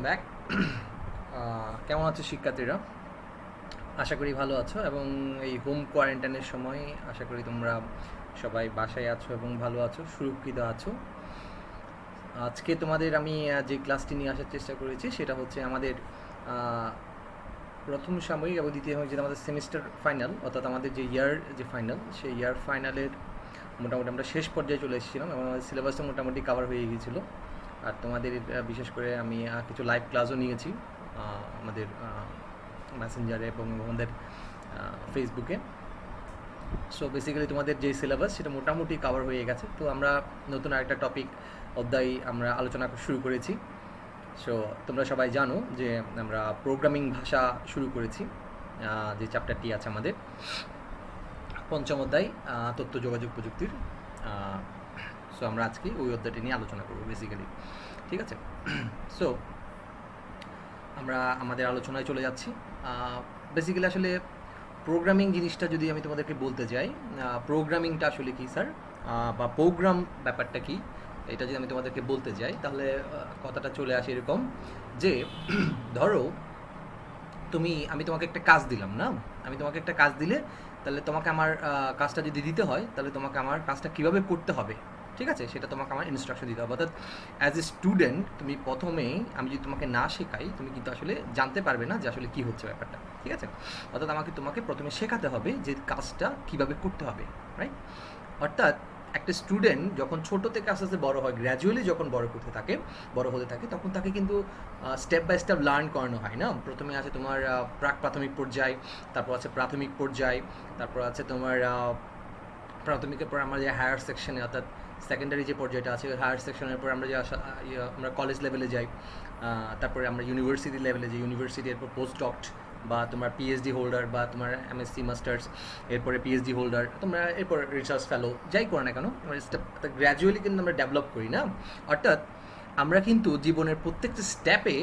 Welcome back. কেমন আছো শিক্ষার্থীরা? আশা করি ভালো আছো এবং এই হোম কোয়ারেন্টাইনের সময় আশা করি তোমরা সবাই বাসায় আছো এবং ভালো আছো, সুরক্ষিত আছো। আজকে তোমাদের আমি যে ক্লাসটি নিয়ে আসার চেষ্টা করেছি সেটা হচ্ছে আমাদের প্রথম সাময়িক এবং দ্বিতীয় সাময়িক যেটা আমাদের সেমিস্টার ফাইনাল, অর্থাৎ আমাদের যে ইয়ার যে ফাইনাল, সেই ইয়ার ফাইনালের মোটামুটি আমরা শেষ পর্যায়ে চলে এসেছিলাম এবং আমাদের সিলেবাসটা মোটামুটি কভার হয়ে গিয়েছিলো। আর তোমাদের বিশেষ করে আমি কিছু লাইভ ক্লাসও নিয়েছি আমাদের মেসেঞ্জারে এবং আমাদের ফেসবুকে। সো বেসিক্যালি তোমাদের যে সিলেবাস সেটা মোটামুটি কভার হয়ে গেছে। তো আমরা নতুন আরেকটা টপিক অধ্যায় আমরা আলোচনা শুরু করেছি। সো তোমরা সবাই জানো যে আমরা প্রোগ্রামিং ভাষা শুরু করেছি, যে চ্যাপ্টারটি আছে আমাদের পঞ্চম অধ্যায় তথ্য যোগাযোগ প্রযুক্তির। সো আমরা আজকে ওই অধ্যায়টি নিয়ে আলোচনা করবো বেসিক্যালি, ঠিক আছে? সো আমরা আমাদের আলোচনায় চলে যাচ্ছি। বেসিক্যালি আসলে প্রোগ্রামিং জিনিসটা যদি আমি তোমাদেরকে বলতে যাই, প্রোগ্রামিংটা আসলে কি স্যার, বা প্রোগ্রাম ব্যাপারটা কি, এটা যদি আমি তোমাদেরকে বলতে যাই তাহলে কথাটা চলে আসে এরকম যে ধরো আমি তোমাকে একটা কাজ দিলাম না, আমি তোমাকে একটা কাজ দিলে তাহলে তোমাকে আমার কাজটা যদি দিতে হয় তাহলে তোমাকে আমার কাজটা কীভাবে করতে হবে, ঠিক আছে, সেটা তোমাকে আমার ইনস্ট্রাকশন দিতে হবে। অর্থাৎ অ্যাজ এ স্টুডেন্ট তুমি প্রথমেই আমি যদি তোমাকে না শেখাই তুমি কিন্তু আসলে জানতে পারবে না যে আসলে কী হচ্ছে ব্যাপারটা, ঠিক আছে? অর্থাৎ তোমাকে প্রথমে শেখাতে হবে যে কাজটা কীভাবে করতে হবে, রাইট? অর্থাৎ একটা স্টুডেন্ট যখন ছোটো থেকে আস্তে আস্তে বড়ো হয়, গ্র্যাজুয়ালি যখন বড় হতে থাকে তখন তাকে কিন্তু স্টেপ বাই স্টেপ লার্ন করানো হয় না। প্রথমে আছে তোমার প্রাথমিক পর্যায়, তারপর আছে প্রাথমিক পর্যায়, তারপর আছে তোমার প্রাথমিকের পর আমরা যে হায়ার সেকশনে অর্থাৎ সেকেন্ডারি যে পর্যায়টা আছে হায়ার সেকশনের পর আমরা যে আমরা কলেজ লেভেলে যাই, তারপরে আমরা ইউনিভার্সিটি লেভেলে যাই, ইউনিভার্সিটি এরপর পোস্ট ডক্ট বা তোমার পিএইচডি হোল্ডার বা তোমার এমএসসি মাস্টার্স, এরপরে পিএইচডি হোল্ডার, তোমরা এরপর রিসার্চ ফেলো, যাই করো না কেন আমরা স্টেপ গ্র্যাজুয়ালি কিন্তু আমরা ডেভেলপ করি না। অর্থাৎ আমরা কিন্তু জীবনের প্রত্যেকটা স্টেপে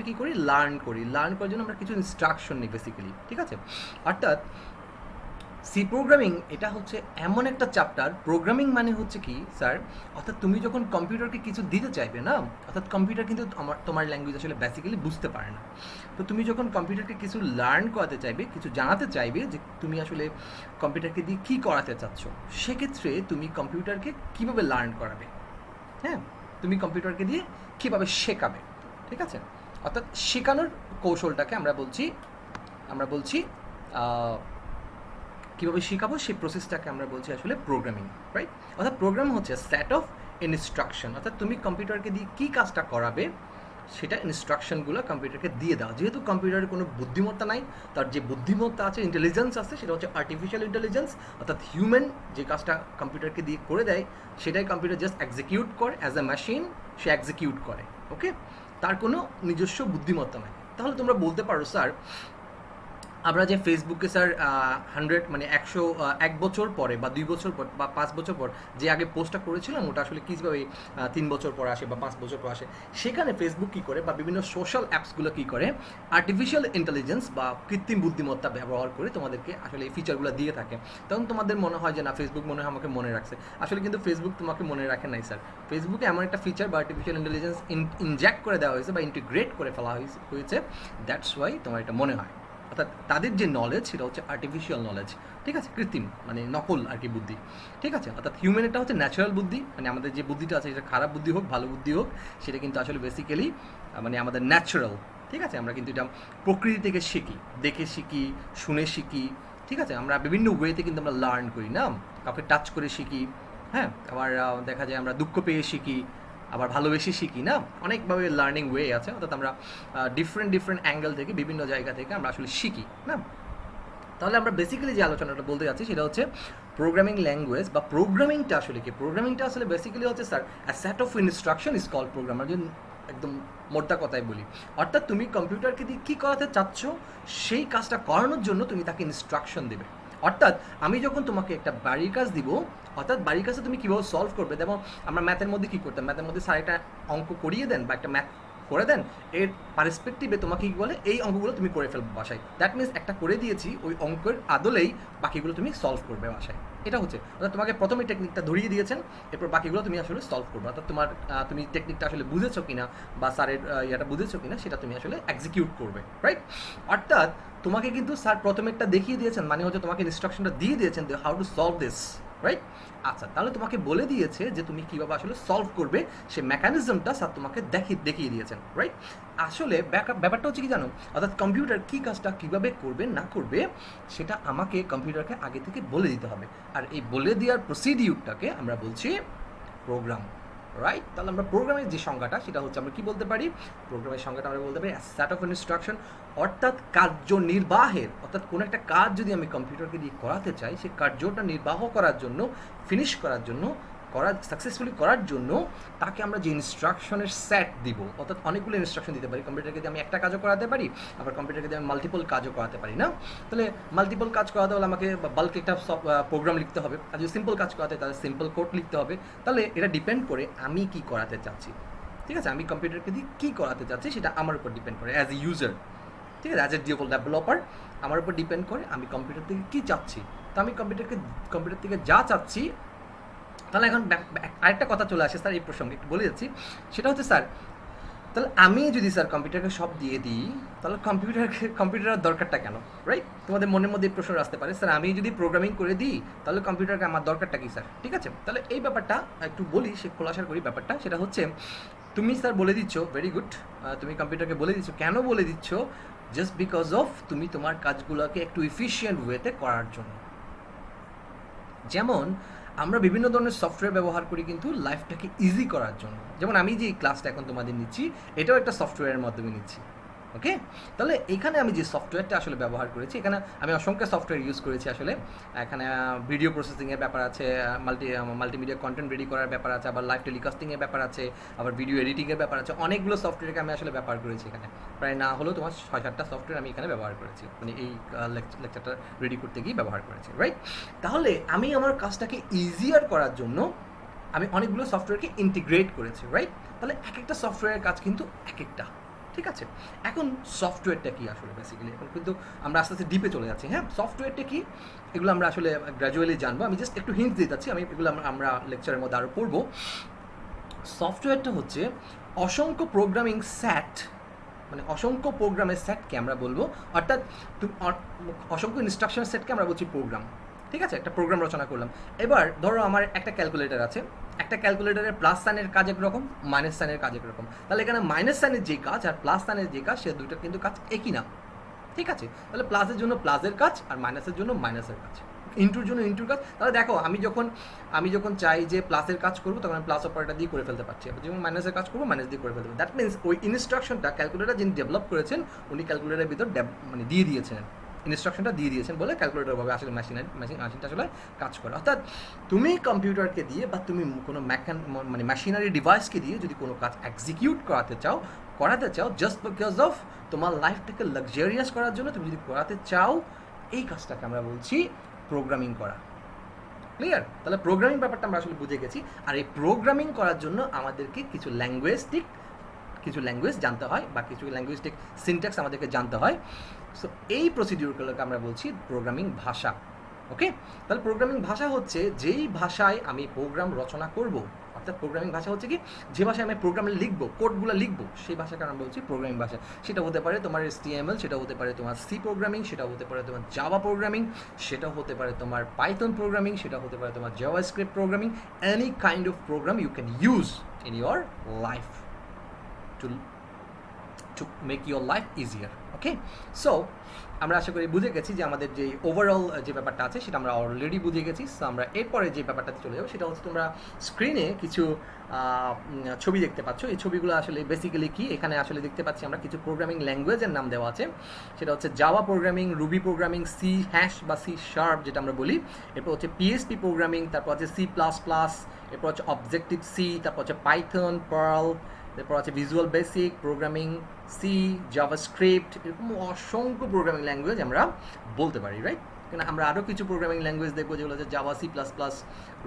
কী করি, লার্ন করার জন্য আমরা কিছু ইনস্ট্রাকশন নিই বেসিক্যালি, ঠিক আছে? অর্থাৎ সি প্রোগ্রামিং এটা হচ্ছে এমন একটা চ্যাপ্টার, প্রোগ্রামিং মানে হচ্ছে কি স্যার, অর্থাৎ তুমি যখন কম্পিউটারকে কিছু দিতে চাইবে না, অর্থাৎ কম্পিউটার কিন্তু তোমার ল্যাঙ্গুয়েজ আসলে বেসিক্যালি বুঝতে পারে না। তো তুমি যখন কম্পিউটারকে কিছু লার্ন করাতে চাইবে, কিছু জানাতে চাইবে যে তুমি আসলে কম্পিউটারকে দিয়ে কী করাতে চাচ্ছ, সেক্ষেত্রে তুমি কম্পিউটারকে কীভাবে লার্ন করাবে, হ্যাঁ, তুমি কম্পিউটারকে দিয়ে কীভাবে শেখাবে, ঠিক আছে? অর্থাৎ শেখানোর কৌশলটাকে আমরা বলছি কীভাবে শেখাবো সেই প্রসেসটাকে আমরা বলছি আসলে প্রোগ্রামিং, রাইট? অর্থাৎ প্রোগ্রাম হচ্ছে সেট অফ ইনস্ট্রাকশন, অর্থাৎ তুমি কম্পিউটারকে দিয়ে কী কাজটা করাবে সেটা ইনস্ট্রাকশনগুলো কম্পিউটারকে দিয়ে দাও। যেহেতু কম্পিউটারের কোনো বুদ্ধিমত্তা নাই, তার যে বুদ্ধিমত্তা আছে, ইন্টেলিজেন্স আছে, সেটা হচ্ছে আর্টিফিশিয়াল ইন্টেলিজেন্স, অর্থাৎ হিউম্যান যে কাজটা কম্পিউটারকে দিয়ে করে দেয় সেটাই কম্পিউটার জাস্ট এক্সিকিউট করে, as a machine say execute করে, ওকে? তার কোনো নিজস্ব বুদ্ধিমত্তা নাই। তাহলে তোমরা বলতে পারো স্যার আমরা যে ফেসবুকে স্যার 101 বছর পরে বা 2 বছর পর বা 5 বছর পর যে আগে পোস্টটা করেছিলাম ওটা আসলে কীভাবে 3 বছর পর আসে বা 5 বছর পর আসে, সেখানে ফেসবুক কী করে বা বিভিন্ন সোশ্যাল অ্যাপসগুলো কী করে আর্টিফিশিয়াল ইন্টেলিজেন্স বা কৃত্রিম বুদ্ধিমত্তা ব্যবহার করে তোমাদেরকে আসলে এই ফিচারগুলো দিয়ে থাকে। তখন তোমাদের মনে হয় যে না, ফেসবুক মনে হয় আমাকে মনে রাখছে। আসলে কিন্তু ফেসবুক তোমাকে মনে রাখে নাই স্যার। ফেসবুকে এমন একটা ফিচার বা আর্টিফিশিয়াল ইন্টেলিজেন্স ইনজেক্ট করে দেওয়া হয়েছে বা ইন্টিগ্রেট করে ফেলা হয়েছে, দ্যাটস ওয়াই তোমার এটা মনে হয়। অর্থাৎ তাদের যে নলেজ সেটা হচ্ছে আর্টিফিশিয়াল নলেজ, ঠিক আছে, কৃত্রিম মানে নকল আর কি বুদ্ধি, ঠিক আছে? অর্থাৎ হিউম্যান এটা হচ্ছে ন্যাচারাল বুদ্ধি, মানে আমাদের যে বুদ্ধিটা আছে সেটা খারাপ বুদ্ধি হোক ভালো বুদ্ধি হোক সেটা কিন্তু আসলে বেসিক্যালি মানে আমাদের ন্যাচারাল, ঠিক আছে? আমরা কিন্তু এটা প্রকৃতি থেকে শিখি, দেখে শিখি, শুনে শিখি, ঠিক আছে? আমরা বিভিন্ন ওয়েতে কিন্তু আমরা লার্ন করি না, কাউকে টাচ করে শিখি, হ্যাঁ, আবার দেখা যায় আমরা দুঃখ পেয়ে শিখি, আবার ভালোবেসে শিখি না, অনেকভাবে লার্নিং ওয়ে আছে। অর্থাৎ আমরা ডিফারেন্ট অ্যাঙ্গেল থেকে বিভিন্ন জায়গা থেকে আমরা আসলে শিখি না। তাহলে আমরা বেসিক্যালি যে আলোচনাটা বলতে যাচ্ছি সেটা হচ্ছে প্রোগ্রামিং ল্যাঙ্গুয়েজ বা প্রোগ্রামিংটা আসলে কি। প্রোগ্রামিংটা আসলে বেসিক্যালি হচ্ছে sir a set of instruction is called program. যদি একদম মোদ্দা কথায় বলি, অর্থাৎ তুমি কম্পিউটারকে দিয়ে কী করাতে চাচ্ছ সেই কাজটা করানোর জন্য তুমি তাকে ইনস্ট্রাকশন দেবে। অর্থাৎ আমি যখন তোমাকে একটা বাড়ির কাজ দিব, অর্থাৎ বাড়ির কাজটা তুমি কীভাবে সলভ করবে, যেমন আমরা ম্যাথের মধ্যে কী করতাম, ম্যাথের মধ্যে স্যার একটা অঙ্ক করিয়ে দেন বা একটা ম্যাথ করে দেন, এর পার্সপেক্টিভে তোমাকে কী বলে এই অঙ্কগুলো তুমি করে ফেলবে বাসায়। দ্যাট মিনস একটা করে দিয়েছি, ওই অঙ্কের আদলেই বাকিগুলো তুমি সলভ করবে বাসায়। এটা হচ্ছে অর্থাৎ তোমাকে প্রথমে টেকনিকটা ধরিয়ে দিয়েছেন, এরপর বাকিগুলো তুমি আসলে সলভ করবে। অর্থাৎ তুমি টেকনিকটা আসলে বুঝেছো কিনা বা স্যারের ইয়েটা বুঝেছো কিনা সেটা তুমি আসলে এক্সিকিউট করবে, রাইট? অর্থাৎ তোমাকে কিন্তু স্যার প্রথমেরটা দেখিয়ে দিয়েছেন, মানে হচ্ছে তোমাকে ইনস্ট্রাকশনটা দিয়ে দিয়েছেন how to solve this, right? আচ্ছা, তাহলে তোমাকে বলে দিয়েছে যে তুমি কীভাবে আসলে সলভ করবে, সে মেকানিজমটা স্যার তোমাকে দেখিয়ে দিয়েছেন, রাইট? আসলে ব্যাপারটা হচ্ছে কি জানো, অর্থাৎ কম্পিউটার কী কাজটা কীভাবে করবে না করবে সেটা আমাকে কম্পিউটারকে আগে থেকে বলে দিতে হবে। আর এই বলে দেওয়ার প্রসিডিউরটাকে আমরা বলছি প্রোগ্রাম, রাইট? তাহলে আমরা প্রোগ্রামের যে সংজ্ঞাটা সেটা হচ্ছে আমরা কি বলতে পারি, প্রোগ্রামের সংজ্ঞাটা আমরা বলতে পারি সেট অফ ইনস্ট্রাকশন, অর্থাৎ কার্যনির্বাহের, অর্থাৎ কোনো একটা কাজ যদি আমি কম্পিউটারকে দিয়ে করাতে চাই, সেই কার্যটা নির্বাহ করার জন্য, ফিনিশ করার জন্য, সাকসেসফুলি করার জন্য তাকে আমরা যে ইনস্ট্রাকশনের সেট দিব, অর্থাৎ অনেকগুলো ইনস্ট্রাকশন দিতে পারি। কম্পিউটারকে দিয়ে আমি একটা কাজও করাতে পারি, আবার কম্পিউটারকে দিয়ে আমি মাল্টিপল কাজও করাতে পারি না? তাহলে মাল্টিপল কাজ করাতে হলে আমাকে বাল্ক একটা প্রোগ্রাম লিখতে হবে, আর যদি সিম্পল কাজ করাতে তাহলে সিম্পল কোড লিখতে হবে। তাহলে এটা ডিপেন্ড করে আমি কি করাতে চাচ্ছি, ঠিক আছে? আমি কম্পিউটারকে দিয়ে কী করাতে চাচ্ছি সেটা আমার উপর ডিপেন্ড করে অ্যাজ এ ইউজার, ঠিক আছে? অ্যাজ এ ডেভেলপার আমার উপর ডিপেন্ড করে আমি কম্পিউটার থেকে কী চাচ্ছি। তো আমি কম্পিউটার থেকে যা চাচ্ছি, তাহলে এখন আরেকটা কথা চলে আসে স্যার এই প্রসঙ্গে একটু বলে যাচ্ছি, সেটা হচ্ছে স্যার তাহলে আমি যদি স্যার কম্পিউটারকে সব দিয়ে দিই তাহলে কম্পিউটারের দরকারটা কেন, রাইট? তোমাদের মনের মধ্যে এই প্রশ্ন আসতে পারে, স্যার আমি যদি প্রোগ্রামিং করে দিই তাহলে কম্পিউটারকে আমার দরকারটা কি স্যার? ঠিক আছে, তাহলে এই ব্যাপারটা একটু বলি, সে খোলাসা করি ব্যাপারটা। সেটা হচ্ছে তুমি স্যার বলে দিচ্ছ, ভেরি গুড, তুমি কম্পিউটারকে বলে দিচ্ছ, কেন বলে দিচ্ছ? জাস্ট বিকজ অফ তুমি তোমার কাজগুলোকে একটু এফিশিয়েন্ট ওয়েতে করার জন্য। যেমন আমরা বিভিন্ন ধরনের সফটওয়্যার ব্যবহার করি কিন্তু লাইফটাকে ইজি করার জন্য। যেমন আমি যে ক্লাসটা এখন তোমাদের নিচ্ছি, এটাও একটা সফটওয়্যারের মাধ্যমে নিচ্ছি, ওকে? তাহলে এখানে আমি যে সফটওয়্যারটা আসলে ব্যবহার করেছি, এখানে আমি অসংখ্য সফটওয়্যার ইউজ করেছি আসলে। এখানে ভিডিও প্রসেসিংয়ের ব্যাপার আছে, মাল্টিমিডিয়া কন্টেন্ট রেডি করার ব্যাপার আছে, আবার লাইভ টেলিকাস্টিংয়ের ব্যাপার আছে, আবার ভিডিও এডিটিংয়ের ব্যাপার আছে। অনেকগুলো সফটওয়্যারকে আমি আসলে ব্যবহার করেছি এখানে, প্রায় না হলেও তোমার 6-7টা সফটওয়্যার আমি এখানে ব্যবহার করেছি, মানে এই লেকচারটা রেডি করতে গিয়ে ব্যবহার করেছি, রাইট? তাহলে আমি আমার কাজটাকে ইজিয়ার করার জন্য আমি অনেকগুলো সফটওয়্যারকে ইন্টিগ্রেট করেছি, রাইট? তাহলে এক একটা সফটওয়্যারের কাজ কিন্তু এক একটা, ঠিক আছে? এখন সফটওয়্যারটা কি আসলে বেসিক্যালি, এখন কিন্তু আমরা আস্তে আস্তে ডিপে চলে যাচ্ছি। হ্যাঁ, সফটওয়্যারটা কি এগুলো আমরা আসলে গ্র্যাজুয়ালি জানবো, আমি জাস্ট একটু হিন্ট দিয়ে যাচ্ছি, আমি এগুলো আমরা লেকচারের মধ্যে আরও পড়বো। সফটওয়্যারটা হচ্ছে অসংখ্য প্রোগ্রামিং সেট, মানে অসংখ্য প্রোগ্রামের সেটকে আমরা বলবো, অর্থাৎ অসংখ্য ইনস্ট্রাকশন সেটকে আমরা বলছি প্রোগ্রাম, ঠিক আছে? একটা প্রোগ্রাম রচনা করলাম। এবার ধরো আমার একটা ক্যালকুলেটর আছে, একটা ক্যালকুলেটরের প্লাস সাইনের কাজ একরকম, মাইনাস সাইনের কাজ একরকম। তাহলে এখানে মাইনাস সাইনের যে কাজ আর প্লাস সাইনের যে কাজ, সে দুইটা কিন্তু কাজ একই না, ঠিক আছে? তাহলে প্লাসের জন্য প্লাসের কাজ আর মাইনাসের জন্য মাইনাসের কাজ, ইন্টুর জন্য ইন্টুর কাজ। তাহলে দেখো আমি যখন চাই যে প্লাসের কাজ করবো তখন আমি প্লাস অপারেটর দিয়ে করে ফেলতে পারছি, যখন মাইনাসের কাজ করবো মাইনাস দিয়ে করে ফেলতে পারছি। দ্যাট মিনস ওই ইনস্ট্রাকশনটা ক্যালকুলেটর যিনি ডেভেলপ করেছেন উনি ক্যালকুলেটরের ভিতর মানে দিয়ে দিয়েছেন, ইনস্ট্রাকশনটা দিয়ে দিয়েছেন বলে ক্যালকুলেটরভাবে আসলে মেশিনটা আসলে কাজ করে। অর্থাৎ তুমি কম্পিউটারকে দিয়ে বা তুমি কোনো মানে মেশিনারি ডিভাইসকে দিয়ে যদি কোনো কাজ এক্সিকিউট করাতে চাও জাস্ট বিকজ অফ তোমার লাইফটাকে লাক্সারিয়াস করার জন্য তুমি যদি করাতে চাও, এই কাজটাকে আমরা বলছি প্রোগ্রামিং করা। ক্লিয়ার? তাহলে প্রোগ্রামিং ব্যাপারটা আমরা আসলে বুঝে গেছি। আর এই প্রোগ্রামিং করার জন্য আমাদেরকে কিছু ল্যাঙ্গুয়েজ জানতে হয় বা কিছু ল্যাঙ্গুয়েস্টিক সিনট্যাক্স আমাদেরকে জানতে হয়। সো এই প্রসিডিউরগুলোকে আমরা বলছি প্রোগ্রামিং ভাষা, ওকে? তাহলে প্রোগ্রামিং ভাষা হচ্ছে যেই ভাষায় আমি প্রোগ্রাম রচনা করব, অর্থাৎ প্রোগ্রামিং ভাষা হচ্ছে কি যে ভাষায় আমি প্রোগ্রামে লিখবো, কোডগুলো লিখবো, সেই ভাষাকে আমরা বলছি প্রোগ্রামিং ভাষা। সেটা হতে পারে তোমার HTML, সেটা হতে পারে তোমার সি প্রোগ্রামিং, সেটা হতে পারে তোমার জাভা প্রোগ্রামিং, সেটা হতে পারে তোমার পাইথন প্রোগ্রামিং, সেটা হতে পারে তোমার JavaScript programming. Any kind of program you can use in your life to make your life easier, okay? So আমরা আশা করি বুঝে গেছি যে আমাদের যে ওভারঅল যে ব্যাপারটা আছে সেটা আমরা অলরেডি বুঝে গেছি। সো আমরা এরপরে যে ব্যাপারটাতে চলে যাবো সেটা হচ্ছে তোমরা স্ক্রিনে কিছু ছবি দেখতে পাচ্ছ। এই ছবিগুলো আসলে বেসিক্যালি কি, এখানে আসলে দেখতে পাচ্ছি আমরা কিছু প্রোগ্রামিং ল্যাঙ্গুয়েজের নাম দেওয়া আছে। সেটা হচ্ছে Java programming, Ruby programming, C hash বা সি শার্প যেটা আমরা বলি, এরপর হচ্ছে PHP প্রোগ্রামিং, তারপর হচ্ছে C++, এরপর হচ্ছে অবজেক্টিভ সি, তারপর হচ্ছে পাইথন, পার্ল, তারপর আছে Visual Basic programming, C, JavaScript, এরকম অসংখ্য প্রোগ্রামিং ল্যাঙ্গুয়েজ আমরা বলতে পারি, রাইট? কারণ আমরা আরও কিছু প্রোগ্রামিং ল্যাঙ্গুয়েজ দেখবো যেগুলো হচ্ছে জাভা, C++,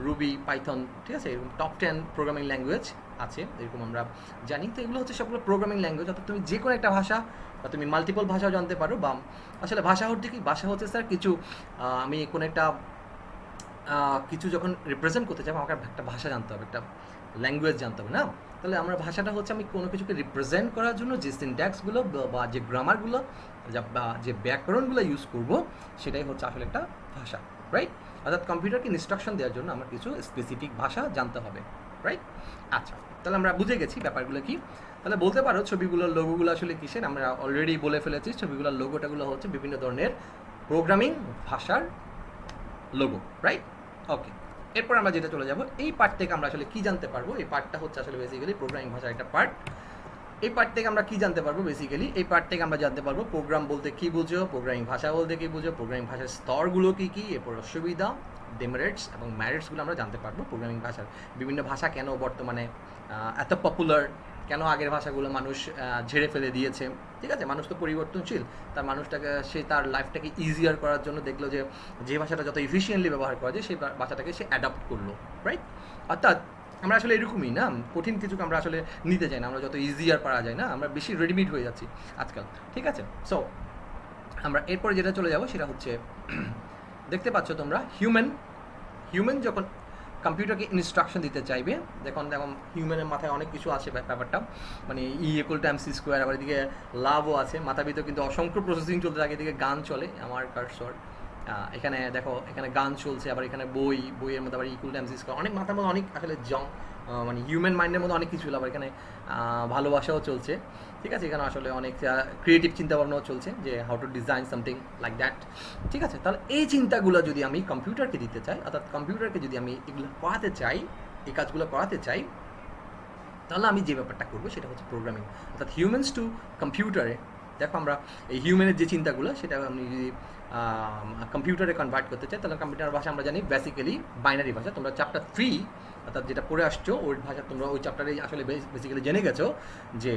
রুবি, পাইথন, ঠিক আছে? এরকম টপ 10 প্রোগ্রামিং ল্যাঙ্গুয়েজ আছে, এরকম আমরা জানি। তো এগুলো হচ্ছে সবগুলো প্রোগ্রামিং ল্যাঙ্গুয়েজ, অর্থাৎ তুমি যে কোনো একটা ভাষা বা তুমি মাল্টিপল ভাষাও জানতে পারো। বা আসলে ভাষা হচ্ছে কি, ভাষা হচ্ছে স্যার কিছু আমি কোনো একটা কিছু যখন রিপ্রেজেন্ট করতে চাই আমাকে একটা ভাষা জানতে হবে, একটা ল্যাঙ্গুয়েজ জানতে হবে না। তাহলে আমরা ভাষাটা হচ্ছে আমি কোনো কিছুকে রিপ্রেজেন্ট করার জন্য যে সিনট্যাক্সগুলো বা যে গ্রামারগুলো বা যে ব্যাকরণগুলো ইউজ করব সেটাই হচ্ছে আসলে একটা ভাষা, রাইট? অর্থাৎ কম্পিউটারকে ইনস্ট্রাকশন দেওয়ার জন্য আমার কিছু স্পেসিফিক ভাষা জানতে হবে, রাইট? আচ্ছা, তাহলে আমরা বুঝে গেছি ব্যাপারগুলো কি। তাহলে বলতে পারো ছবিগুলোর লোগোগুলো আসলে কিসের, আমরা অলরেডি বলে ফেলেছি ছবিগুলোর লোগোটাগুলো হচ্ছে বিভিন্ন ধরনের প্রোগ্রামিং ভাষার লোগো, রাইট? ওকে, এরপর আমরা যেটা চলে যাব এই পার্ট থেকে আমরা আসলে কি জানতে পারবো। এই পার্টটা হচ্ছে আসলে বেসিক্যালি প্রোগ্রামিং ভাষার একটা পার্ট। এই পার্ট থেকে আমরা কি জানতে পারবো, বেসিক্যালি এই পার্ট থেকে আমরা জানতে পারবো প্রোগ্রাম বলতে কি বুঝো, প্রোগ্রামিং ভাষা বলতে কি বুঝো, প্রোগ্রামিং ভাষার স্তরগুলো কী কী, এরপর সুবিধা, ডেমেরিটস এবং ম্যারিটসগুলো আমরা জানতে পারবো। প্রোগ্রামিং ভাষার বিভিন্ন ভাষা কেন বর্তমানে এত পপুলার, কেন আগের ভাষাগুলো মানুষ ঝেড়ে ফেলে দিয়েছে, ঠিক আছে? মানুষ তো পরিবর্তনশীল, তার মানুষটাকে সে তার লাইফটাকে ইজিয়ার করার জন্য দেখলো যে ভাষাটা যত এফিসিয়েন্টলি ব্যবহার করা যায় সেই ভাষাটাকে সে অ্যাডাপ্ট করলো, রাইট? অর্থাৎ আমরা আসলে এরকমই না, কঠিন কিছুকে আমরা আসলে নিতে চাই না, আমরা যত ইজিয়ার পারা যায় না আমরা বেশি রেডিমেড হয়ে যাচ্ছি আজকাল, ঠিক আছে? সো আমরা এরপরে যেটা চলে যাব সেটা হচ্ছে দেখতে পাচ্ছ তোমরা হিউম্যান যখন কম্পিউটারকে ইনস্ট্রাকশন দিতে চাইবে, দেখুন হিউম্যানের মাথায় অনেক কিছু আছে ব্যাপারটা, মানে E=mc², আবার এদিকে লাভও আছে, মাথার ভিতরে কিন্তু অসংখ্য প্রসেসিং চলতে থাকে, এদিকে গান চলে, আমার কার্সর এখানে দেখো, এখানে গান চলছে, আবার এখানে বইয়ের মধ্যে আবার E=mc², অনেক মাথার মধ্যে অনেক আসলে মানে হিউম্যান মাইন্ডের মধ্যে অনেক কিছু, আবার এখানে ভালোবাসাও চলছে, ঠিক আছে? এখানে আসলে অনেক ক্রিয়েটিভ চিন্তাভাবনাও চলছে যে how to design something like that, ঠিক আছে? তাহলে এই চিন্তাগুলো যদি আমি কম্পিউটারকে দিতে চাই, অর্থাৎ কম্পিউটারকে যদি আমি এগুলো করাতে চাই, এই কাজগুলো করাতে চাই, তাহলে আমি যে ব্যাপারটা করবো সেটা হচ্ছে প্রোগ্রামিং। অর্থাৎ হিউম্যানস টু কম্পিউটারে, দেখো আমরা এই হিউম্যানের যে চিন্তাগুলো সেটা আমি যদি কম্পিউটারে কনভার্ট করতে চাই, তাহলে কম্পিউটার ভাষা আমরা জানি বেসিক্যালি বাইনারি ভাষা। তোমরা চ্যাপ্টার 3 অর্থাৎ যেটা পড়ে আসছো ওই ভাষা তোমরা ওই চ্যাপ্টারে আসলে বেসিক্যালি জেনে গেছো যে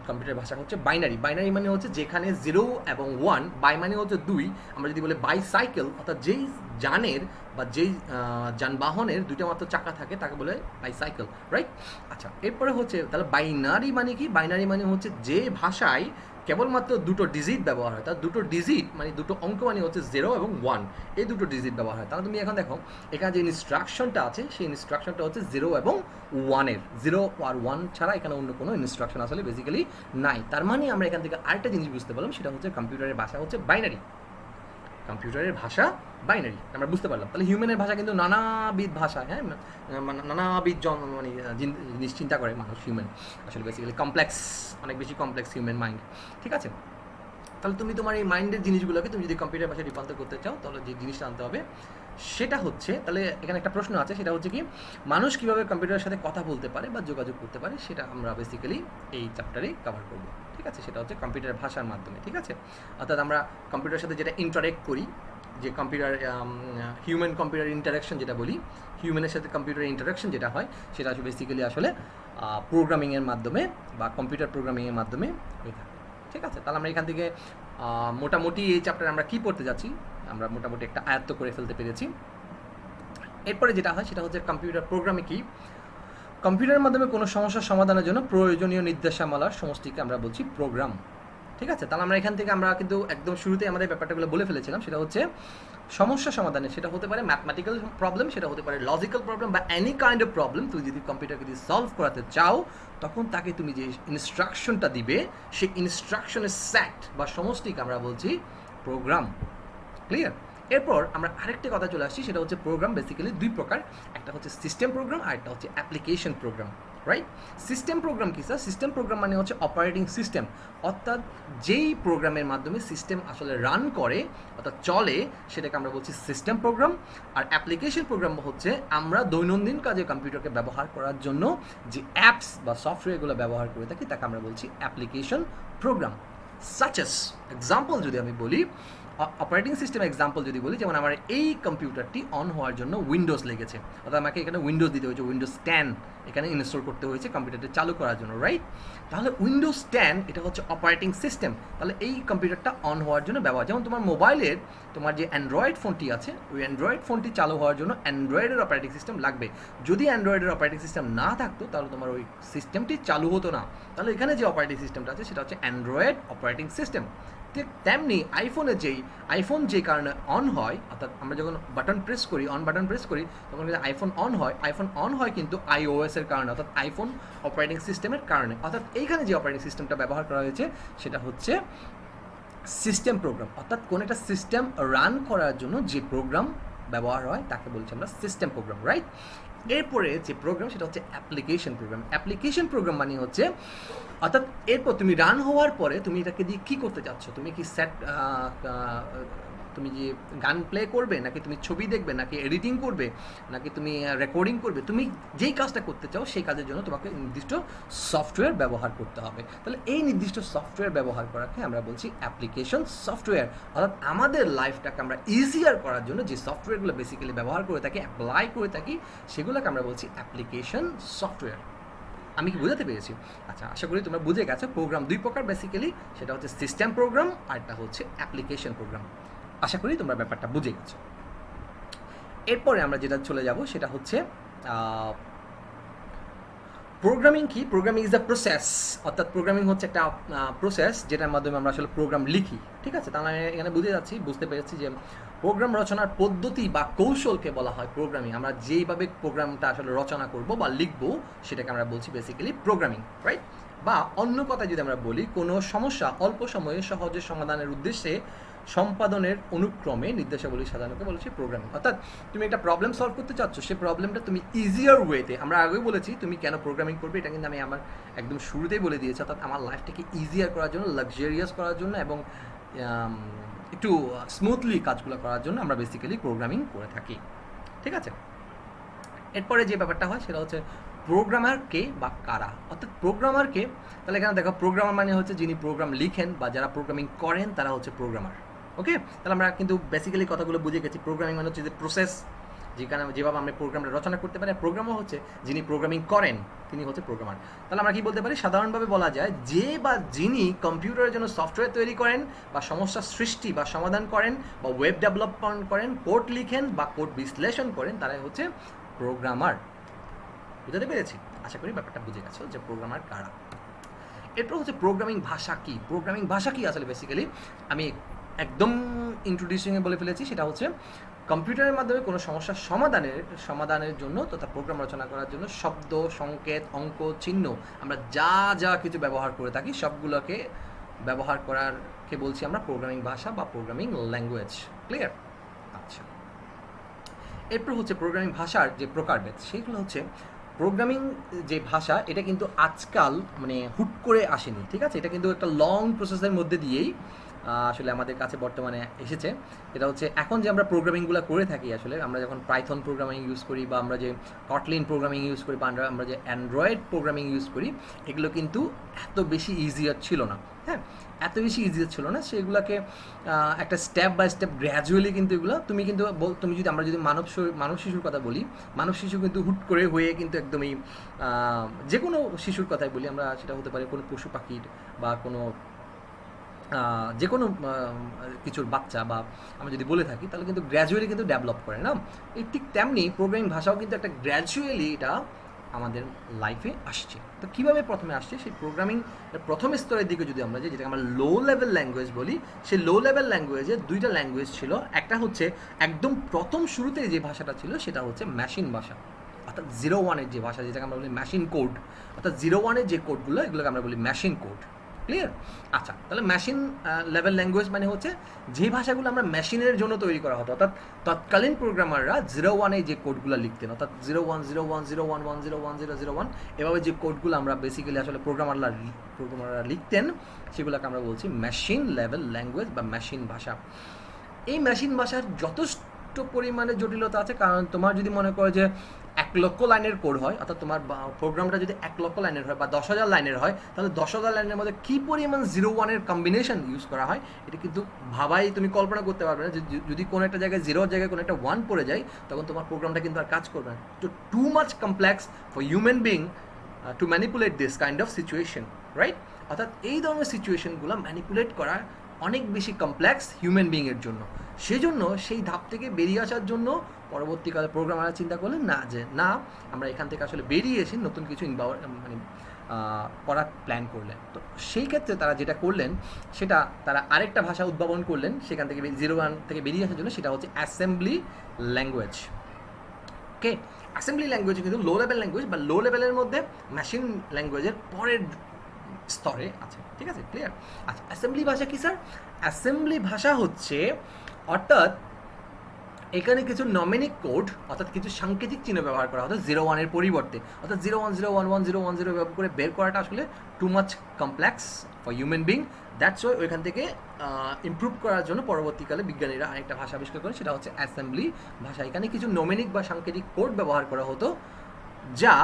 কম্পিউটার ভাষা হচ্ছে বাইনারি। বাইনারি মানে হচ্ছে যেখানে 0 এবং 1, বাই মানে হচ্ছে 2, আমরা যদি বলি বাইসাইকেল অর্থাৎ যেই যানের বা যেই যানবাহনের দুইটা মাত্র চাকা থাকে তাকে বলে বাইসাইকেল, রাইট? আচ্ছা, এরপরে হচ্ছে তাহলে বাইনারি মানে কি? বাইনারি মানে হচ্ছে যে ভাষায় কেবলমাত্র দুটো ডিজিট ব্যবহার হয়, তার দুটো ডিজিট মানে দুটো অঙ্ক মানে হচ্ছে 0 এবং 1, এই দুটো ডিজিট ব্যবহার হয়। তাহলে তুমি এখন দেখো এখানে যে ইনস্ট্রাকশনটা আছে সেই ইনস্ট্রাকশনটা হচ্ছে 0 এবং 1-এর, 0 আর 1 ছাড়া এখানে অন্য কোনো ইনস্ট্রাকশন আসলে বেসিক্যালি নাই। তার মানে আমরা এখান থেকে আরেকটা জিনিস বুঝতে পারলাম, সেটা হচ্ছে কম্পিউটারের ভাষা হচ্ছে বাইনারি। কম্পিউটারের ভাষা বাইনারি আমরা বুঝতে পারলাম। তাহলে হিউম্যানের ভাষা কিন্তু নানাবিধ ভাষা, হ্যাঁ, নানাবিধ মানে জিনিস চিন্তা করে মানুষ। হিউম্যান আসলে বেসিক্যালি কমপ্লেক্স, অনেক বেশি কমপ্লেক্স হিউম্যান মাইন্ড, ঠিক আছে? তাহলে তুমি তোমার এই মাইন্ডের জিনিসগুলোকে তুমি যদি কম্পিউটার ভাষায় রূপান্তর করতে চাও তাহলে যে জিনিসটা আনতে হবে সেটা হচ্ছে, তাহলে এখানে একটা প্রশ্ন আছে, সেটা হচ্ছে কি মানুষ কীভাবে কম্পিউটারের সাথে কথা বলতে পারে বা যোগাযোগ করতে পারে, সেটা আমরা বেসিক্যালি এই চ্যাপ্টারে কভার করবো, ঠিক আছে? সেটা হচ্ছে কম্পিউটার ভাষার মাধ্যমে, ঠিক আছে? অর্থাৎ আমরা কম্পিউটারের সাথে যেটা ইন্টারেক্ট করি, যে কম্পিউটার হিউম্যান কম্পিউটার ইন্টারাকশন যেটা বলি, হিউম্যানের সাথে কম্পিউটার ইন্টারাকশন যেটা হয় সেটা আসলে বেসিক্যালি আসলে প্রোগ্রামিংয়ের মাধ্যমে বা কম্পিউটার প্রোগ্রামিংয়ের মাধ্যমে হয়ে থাকে, ঠিক আছে? তাহলে আমরা এখান থেকে মোটামুটি এই চ্যাপ্টারে আমরা কী পড়তে যাচ্ছি আমরা মোটামুটি একটা আয়ত্ত করে ফেলতে পেরেছি। এরপরে যেটা হয় সেটা হচ্ছে কম্পিউটার প্রোগ্রামে কি, কম্পিউটারের মাধ্যমে কোনো সমস্যার সমাধানের জন্য প্রয়োজনীয় নির্দেশামালার সমষ্টিকে আমরা বলছি প্রোগ্রাম, ঠিক আছে? তাহলে আমরা এখান থেকে আমরা কিন্তু একদম শুরুতে আমাদের ব্যাপারটাগুলো বলে ফেলেছিলাম, সেটা হচ্ছে সমস্যা সমাধানে, সেটা হতে পারে ম্যাথমেটিক্যাল প্রবলেম, সেটা হতে পারে লজিক্যাল প্রবলেম বা এনি কাইন্ড অফ প্রবলেম। তুমি যদি কম্পিউটারকে যদি সলভ করাতে চাও তখন তাকে তুমি যে ইনস্ট্রাকশনটা দিবে সেই ইনস্ট্রাকশনের সেট বা সমষ্টিকে আমরা বলছি প্রোগ্রাম, ক্লিয়ার? এরপর আমরা আরেকটি কথা চলে আসছি, সেটা হচ্ছে প্রোগ্রাম বেসিক্যালি দুই প্রকার, একটা হচ্ছে সিস্টেম প্রোগ্রাম আর একটা হচ্ছে application program, right? System program কি স্যার? সিস্টেম প্রোগ্রাম মানে হচ্ছে অপারেটিং সিস্টেম, অর্থাৎ যেই প্রোগ্রামের মাধ্যমে সিস্টেম আসলে রান করে অর্থাৎ চলে সেটাকে আমরা বলছি সিস্টেম প্রোগ্রাম। আর অ্যাপ্লিকেশন প্রোগ্রাম হচ্ছে আমরা দৈনন্দিন কাজে কম্পিউটারকে ব্যবহার করার জন্য যে অ্যাপস বা সফটওয়্যারগুলো ব্যবহার করে থাকি তাকে আমরা বলছি application program. Such as example যদি আমি বলি, অপারেটিং সিস্টেম এক্সাম্পল যদি বলি, যেমন আমার এই কম্পিউটারটি অন হওয়ার জন্য উইন্ডোজ লেগেছে, অর্থাৎ আমাকে এখানে উইন্ডোজ দিতে হয়েছে, উইন্ডোজ 10 এখানে ইনস্টল করতে হয়েছে কম্পিউটারটি চালু করার জন্য, রাইট? তাহলে উইন্ডোজ 10 এটা হচ্ছে অপারেটিং সিস্টেম, তাহলে এই কম্পিউটারটা অন হওয়ার জন্য ব্যবহার। যেমন তোমার মোবাইলের তোমার যে অ্যান্ড্রয়েড ফোনটি আছে, ওই অ্যান্ড্রয়েড ফোনটি চালু হওয়ার জন্য অ্যান্ড্রয়েডের অপারেটিং সিস্টেম লাগবে। যদি অ্যান্ড্রয়েডের অপারেটিং সিস্টেম না থাকতো তাহলে তোমার ওই সিস্টেমটি চালু হতো না। তাহলে এখানে যে অপারেটিং সিস্টেমটা আছে সেটা হচ্ছে অ্যান্ড্রয়েড অপারেটিং সিস্টেম। ঠিক তেমনি আইফোন যেই কারণে অন হয়, অর্থাৎ আমরা যখন বাটন প্রেস করি, অন বাটন প্রেস করি, তখন কিন্তু আইফোন অন হয় কিন্তু iOS এর কারণে, অর্থাৎ আইফোন অপারেটিং সিস্টেমের কারণে। অর্থাৎ এইখানে যে অপারেটিং সিস্টেমটা ব্যবহার করা হয়েছে সেটা হচ্ছে সিস্টেম প্রোগ্রাম, অর্থাৎ কোনো একটা সিস্টেম রান করার জন্য যে প্রোগ্রাম ব্যবহার হয় তাকে বলছি আমরা সিস্টেম প্রোগ্রাম, রাইট? এরপরে যে প্রোগ্রাম সেটা হচ্ছে অ্যাপ্লিকেশন প্রোগ্রাম। অ্যাপ্লিকেশন প্রোগ্রাম মানে হচ্ছে, অর্থাৎ এরপর তুমি রান হওয়ার পরে তুমি এটাকে দিয়ে কী করতে চাচ্ছ, তুমি কি তুমি যে গান প্লে করবে, নাকি তুমি ছবি দেখবে, নাকি এডিটিং করবে, নাকি তুমি রেকর্ডিং করবে, তুমি যেই কাজটা করতে চাও সেই কাজের জন্য তোমাকে নির্দিষ্ট সফটওয়্যার ব্যবহার করতে হবে। তাহলে এই নির্দিষ্ট সফটওয়্যার ব্যবহার করাকে আমরা বলছি অ্যাপ্লিকেশন সফটওয়্যার। অর্থাৎ আমাদের লাইফটাকে আমরা ইজিয়ার করার জন্য যে সফটওয়্যারগুলো বেসিক্যালি ব্যবহার করে থাকি, অ্যাপ্লাই করে থাকি, সেগুলোকে আমরা বলছি অ্যাপ্লিকেশন সফটওয়্যার। আমি কি বোঝাতে পেরেছি? আচ্ছা, আশা করি তোমরা বুঝে গেছো। প্রোগ্রাম দুই প্রকার বেসিক্যালি, সেটা হচ্ছে সিস্টেম প্রোগ্রাম আর একটা হচ্ছে অ্যাপ্লিকেশন প্রোগ্রাম। আশা করি তোমরা ব্যাপারটা বুঝে গেছো। এরপরে আমরা যেটা চলে যাব সেটা হচ্ছে প্রোগ্রামিং কি? প্রোগ্রামিং ইজ দ্য প্রসেস, অর্থাৎ প্রোগ্রামিং হচ্ছে একটা প্রসেস যেটার মাধ্যমে আমরা আসলে প্রোগ্রাম লিখি, ঠিক আছে? তাহলে এখানে বুঝতে পেরেছি যে প্রোগ্রাম রচনার পদ্ধতি বা কৌশলকে বলা হয় প্রোগ্রামিং। আমরা যেইভাবে প্রোগ্রামটা আসলে রচনা করব বা লিখবো সেটাকে আমরা বলছি বেসিক্যালি প্রোগ্রামিং, রাইট? বা অন্য কথা যদি আমরা বলি, কোনো সমস্যা অল্প সময়ে সহজে সমাধানের উদ্দেশ্যে সম্পাদনের অনুক্রমে নির্দেশাবলী সাজানোকে বলেছি প্রোগ্রামিং। অর্থাৎ তুমি একটা প্রবলেম সলভ করতে চাচ্ছ, সেই প্রবলেমটা তুমি ইজিয়ার ওয়েতে, আমরা আগেই বলেছি তুমি কেন প্রোগ্রামিং করবে, এটা কিন্তু আমি আমার একদম শুরুতেই বলে দিয়েছি। অর্থাৎ আমার লাইফটাকে ইজিয়ার করার জন্য, লাক্সারিয়াস করার জন্য এবং একটু স্মুথলি কাজগুলো করার জন্য আমরা বেসিক্যালি প্রোগ্রামিং করে থাকি, ঠিক আছে? এরপরে যে ব্যাপারটা হয় সেটা হচ্ছে প্রোগ্রামার কে বা কারা, অর্থাৎ প্রোগ্রামার কে। তাহলে এখানে দেখো, প্রোগ্রামার মানে হচ্ছে যিনি প্রোগ্রাম লিখেন বা যারা প্রোগ্রামিং করেন তারা হচ্ছে প্রোগ্রামার। ওকে, তাহলে আমরা কিন্তু বেসিক্যালি কথাগুলো বুঝে গেছি। প্রোগ্রামিং মানে হচ্ছে যে প্রসেস, যেভাবে আমরা প্রোগ্রামটা রচনা করতে পারি। প্রোগ্রামার হচ্ছে যিনি প্রোগ্রামিং করেন, তিনি হচ্ছে প্রোগ্রামার। তাহলে আমরা কি বলতে পারি? সাধারণভাবে বলা যায় যে বা যিনি কম্পিউটারের জন্য সফটওয়্যার তৈরি করেন বা সমস্যার সৃষ্টি বা সমাধান করেন বা ওয়েব ডেভেলপমেন্ট করেন, কোড লিখেন বা কোড বিশ্লেষণ করেন, তারাই হচ্ছে প্রোগ্রামার। বুঝতে পেরেছি? আশা করি ব্যাপারটা বুঝে গেছো যে প্রোগ্রামার কারা। এরপর হচ্ছে প্রোগ্রামিং ভাষা কি। প্রোগ্রামিং ভাষা কি আসলে বেসিক্যালি আমি একদম ইন্ট্রোডিউসিংয়ে বলে ফেলেছি। সেটা হচ্ছে কম্পিউটারের মাধ্যমে কোনো সমস্যার সমাধানের জন্য তথা প্রোগ্রাম রচনা করার জন্য শব্দ, সংকেত, অঙ্ক, চিহ্ন আমরা যা কিছু ব্যবহার করে থাকি সবগুলোকে ব্যবহার করারকে বলছি আমরা প্রোগ্রামিং ভাষা বা প্রোগ্রামিং ল্যাঙ্গুয়েজ। ক্লিয়ার? আচ্ছা, এরপর হচ্ছে প্রোগ্রামিং ভাষার যে প্রকারভেদ, সেগুলো হচ্ছে প্রোগ্রামিং যে ভাষা, এটা কিন্তু আজকাল মানে হুট করে আসেনি, ঠিক আছে? এটা কিন্তু একটা লং প্রসেসের মধ্যে দিয়েই আসলে আমাদের কাছে বর্তমানে এসেছে। এটা হচ্ছে এখন যে আমরা প্রোগ্রামিংগুলো করে থাকি, আসলে আমরা যখন পাইথন প্রোগ্রামিং ইউজ করি বা আমরা যে কটলিন প্রোগ্রামিং ইউজ করি বা আমরা যে অ্যান্ড্রয়েড প্রোগ্রামিং ইউজ করি, এগুলো কিন্তু এত বেশি ইজিয়ার ছিল না। হ্যাঁ, এত বেশি ইজিয়ার ছিল না। সেগুলোকে একটা স্টেপ বাই স্টেপ গ্র্যাজুয়ালি কিন্তু এগুলো তুমি যদি আমরা যদি মানব শিশুর কথা বলি, মানব শিশু কিন্তু হুট করে হয়ে কিন্তু একদমই যে কোনো শিশুর কথাই বলি আমরা, সেটা হতে পারে কোনো পশু পাখির বা কোনো যে কোনো কিছুর বাচ্চা বা আমরা যদি বলে থাকি, তাহলে কিন্তু গ্র্যাজুয়ালি কিন্তু ডেভেলপ করে না। এই ঠিক তেমনি প্রোগ্রামিং ভাষাও কিন্তু একটা গ্র্যাজুয়ালি এটা আমাদের লাইফে আসছে। তো কীভাবে প্রথমে আসছে, সেই প্রোগ্রামিং প্রথম স্তরের দিকে যদি আমরা যাই, যেটাকে আমরা লো লেভেল ল্যাঙ্গুয়েজ বলি, সেই লো লেভেল ল্যাঙ্গুয়েজে দুইটা ল্যাঙ্গুয়েজ ছিল। একটা হচ্ছে একদম প্রথম শুরুতে যে ভাষাটা ছিল সেটা হচ্ছে মেশিন ভাষা, অর্থাৎ 01-এর যে ভাষা, যেটাকে আমরা বলি মেশিন কোড, অর্থাৎ 01-এর যে কোডগুলো এগুলোকে আমরা বলি মেশিন কোড। ক্লিয়ার? আচ্ছা, তাহলে মেশিন লেভেল ল্যাঙ্গুয়েজ মানে হচ্ছে যে ভাষাগুলো আমরা মেশিনের জন্য তৈরি করা হতো, অর্থাৎ তৎকালীন প্রোগ্রামাররা 01-এ যে কোডগুলো লিখতেন, অর্থাৎ 0101010101 এভাবে যে কোডগুলো আমরা বেসিক্যালি আসলে প্রোগ্রামাররা লিখতেন, সেগুলোকে আমরা বলছি মেশিন লেভেল ল্যাঙ্গুয়েজ বা মেশিন ভাষা। এই মেশিন ভাষার যত একটু পরিমাণে জটিলতা আছে, কারণ তোমার যদি মনে করো যে 1,00,000 লাইনের কোড হয়, অর্থাৎ তোমার প্রোগ্রামটা যদি 1,00,000 লাইনের হয় বা 10,000 লাইনের হয়, তাহলে 10,000 লাইনের মধ্যে কী পরিমাণ 0-1-এর কম্বিনেশন ইউজ করা হয় এটা কিন্তু ভাবাই তুমি কল্পনা করতে পারবে না। যে যদি কোনো একটা জায়গায় 0-এর জায়গায় কোনো একটা 1 পড়ে যায়, তখন তোমার প্রোগ্রামটা কিন্তু আর কাজ করবে না। তো too much complex for human being two manipulate this kind of situation, right? অর্থাৎ এই ধরনের সিচুয়েশনগুলো ম্যানিপুলেট করা অনেক বেশি কমপ্লেক্স হিউম্যান বিংয়ের জন্য। সেজন্য সেই ধাপ থেকে বেরিয়ে আসার জন্য পরবর্তীকালে প্রোগ্রামাররা চিন্তা করলেন না আমরা এখান থেকে আসলে বেরিয়ে এসে নতুন কিছু মানে করার প্ল্যান করলেন। তো সেই ক্ষেত্রে তারা যেটা করলেন সেটা তারা আরেকটা ভাষা উদ্ভাবন করলেন সেখান থেকে 0-1 থেকে বেরিয়ে আসার জন্য, সেটা হচ্ছে অ্যাসেম্বলি ল্যাঙ্গুয়েজ। ওকে, অ্যাসেম্বলি ল্যাঙ্গুয়েজ কিন্তু লো লেভেল ল্যাঙ্গুয়েজ বা লো লেভেলের মধ্যে মেশিন ল্যাঙ্গুয়েজের পরের স্তরে আছে, ঠিক আছে? ক্লিয়ার? আচ্ছা, অ্যাসেম্বলি ভাষা কি স্যার? অ্যাসেম্বলি ভাষা হচ্ছে, অর্থাৎ এখানে কিছু নমিনিক কোড অর্থাৎ কিছু সাংকেতিক চিহ্ন ব্যবহার করা হতো 0-1-এর পরিবর্তে, অর্থাৎ 0-1-0-1-1-0-1-0 ব্যবহার করে বের করাটা আসলে too much complex for human being. That's why ওইখান থেকে ইমপ্রুভ করার জন্য পরবর্তীকালে বিজ্ঞানীরা আরেকটা ভাষা আবিষ্কার করে, সেটা হচ্ছে অ্যাসেম্বলি ভাষা। এখানে কিছু নমিনিক বা সাংকেতিক কোড ব্যবহার করা হতো যা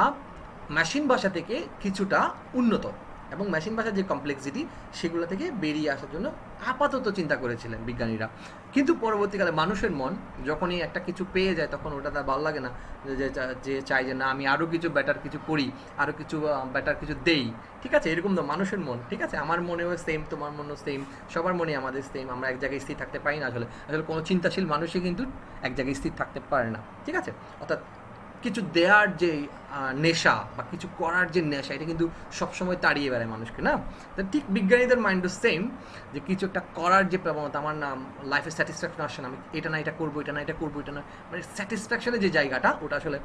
মেশিন ভাষা থেকে কিছুটা উন্নত, এবং মেশিন ভাষার যে কমপ্লেক্সিটি সেগুলো থেকে বেরিয়ে আসার জন্য আপাতত চিন্তা করেছিলেন বিজ্ঞানীরা। কিন্তু পরবর্তীকালে মানুষের মন যখনই একটা কিছু পেয়ে যায় তখন ওটা তার ভালো লাগে না, যে চাই যে না আমি আরও কিছু বেটার কিছু করি, আরও কিছু বেটার কিছু দেই, ঠিক আছে? এরকম তো মানুষের মন, ঠিক আছে? আমার মনেও সেম, তোমার মনেও সেম, সবার মনে আমাদের সেম। আমরা এক জায়গায় স্থির থাকতে পারি না আসলে। কোনো চিন্তাশীল মানুষই কিন্তু এক জায়গায় স্থির থাকতে পারে না, ঠিক আছে? অর্থাৎ কিছু দেওয়ার যে নেশা বা কিছু করার যে নেশা, এটা কিন্তু সবসময় তাড়িয়ে বেড়ায় মানুষকে, না? তো ঠিক বিজ্ঞানীদের মাইন্ডও সেম, যে কিছু একটা করার যে প্রবণতা, আমার না লাইফে স্যাটিসফ্যাকশন আসে না, আমি এটা না এটা করবো, এটা না এটা করবো, এটা না, মানে স্যাটিসফ্যাকশনের যে জায়গাটা, ওটা আসলে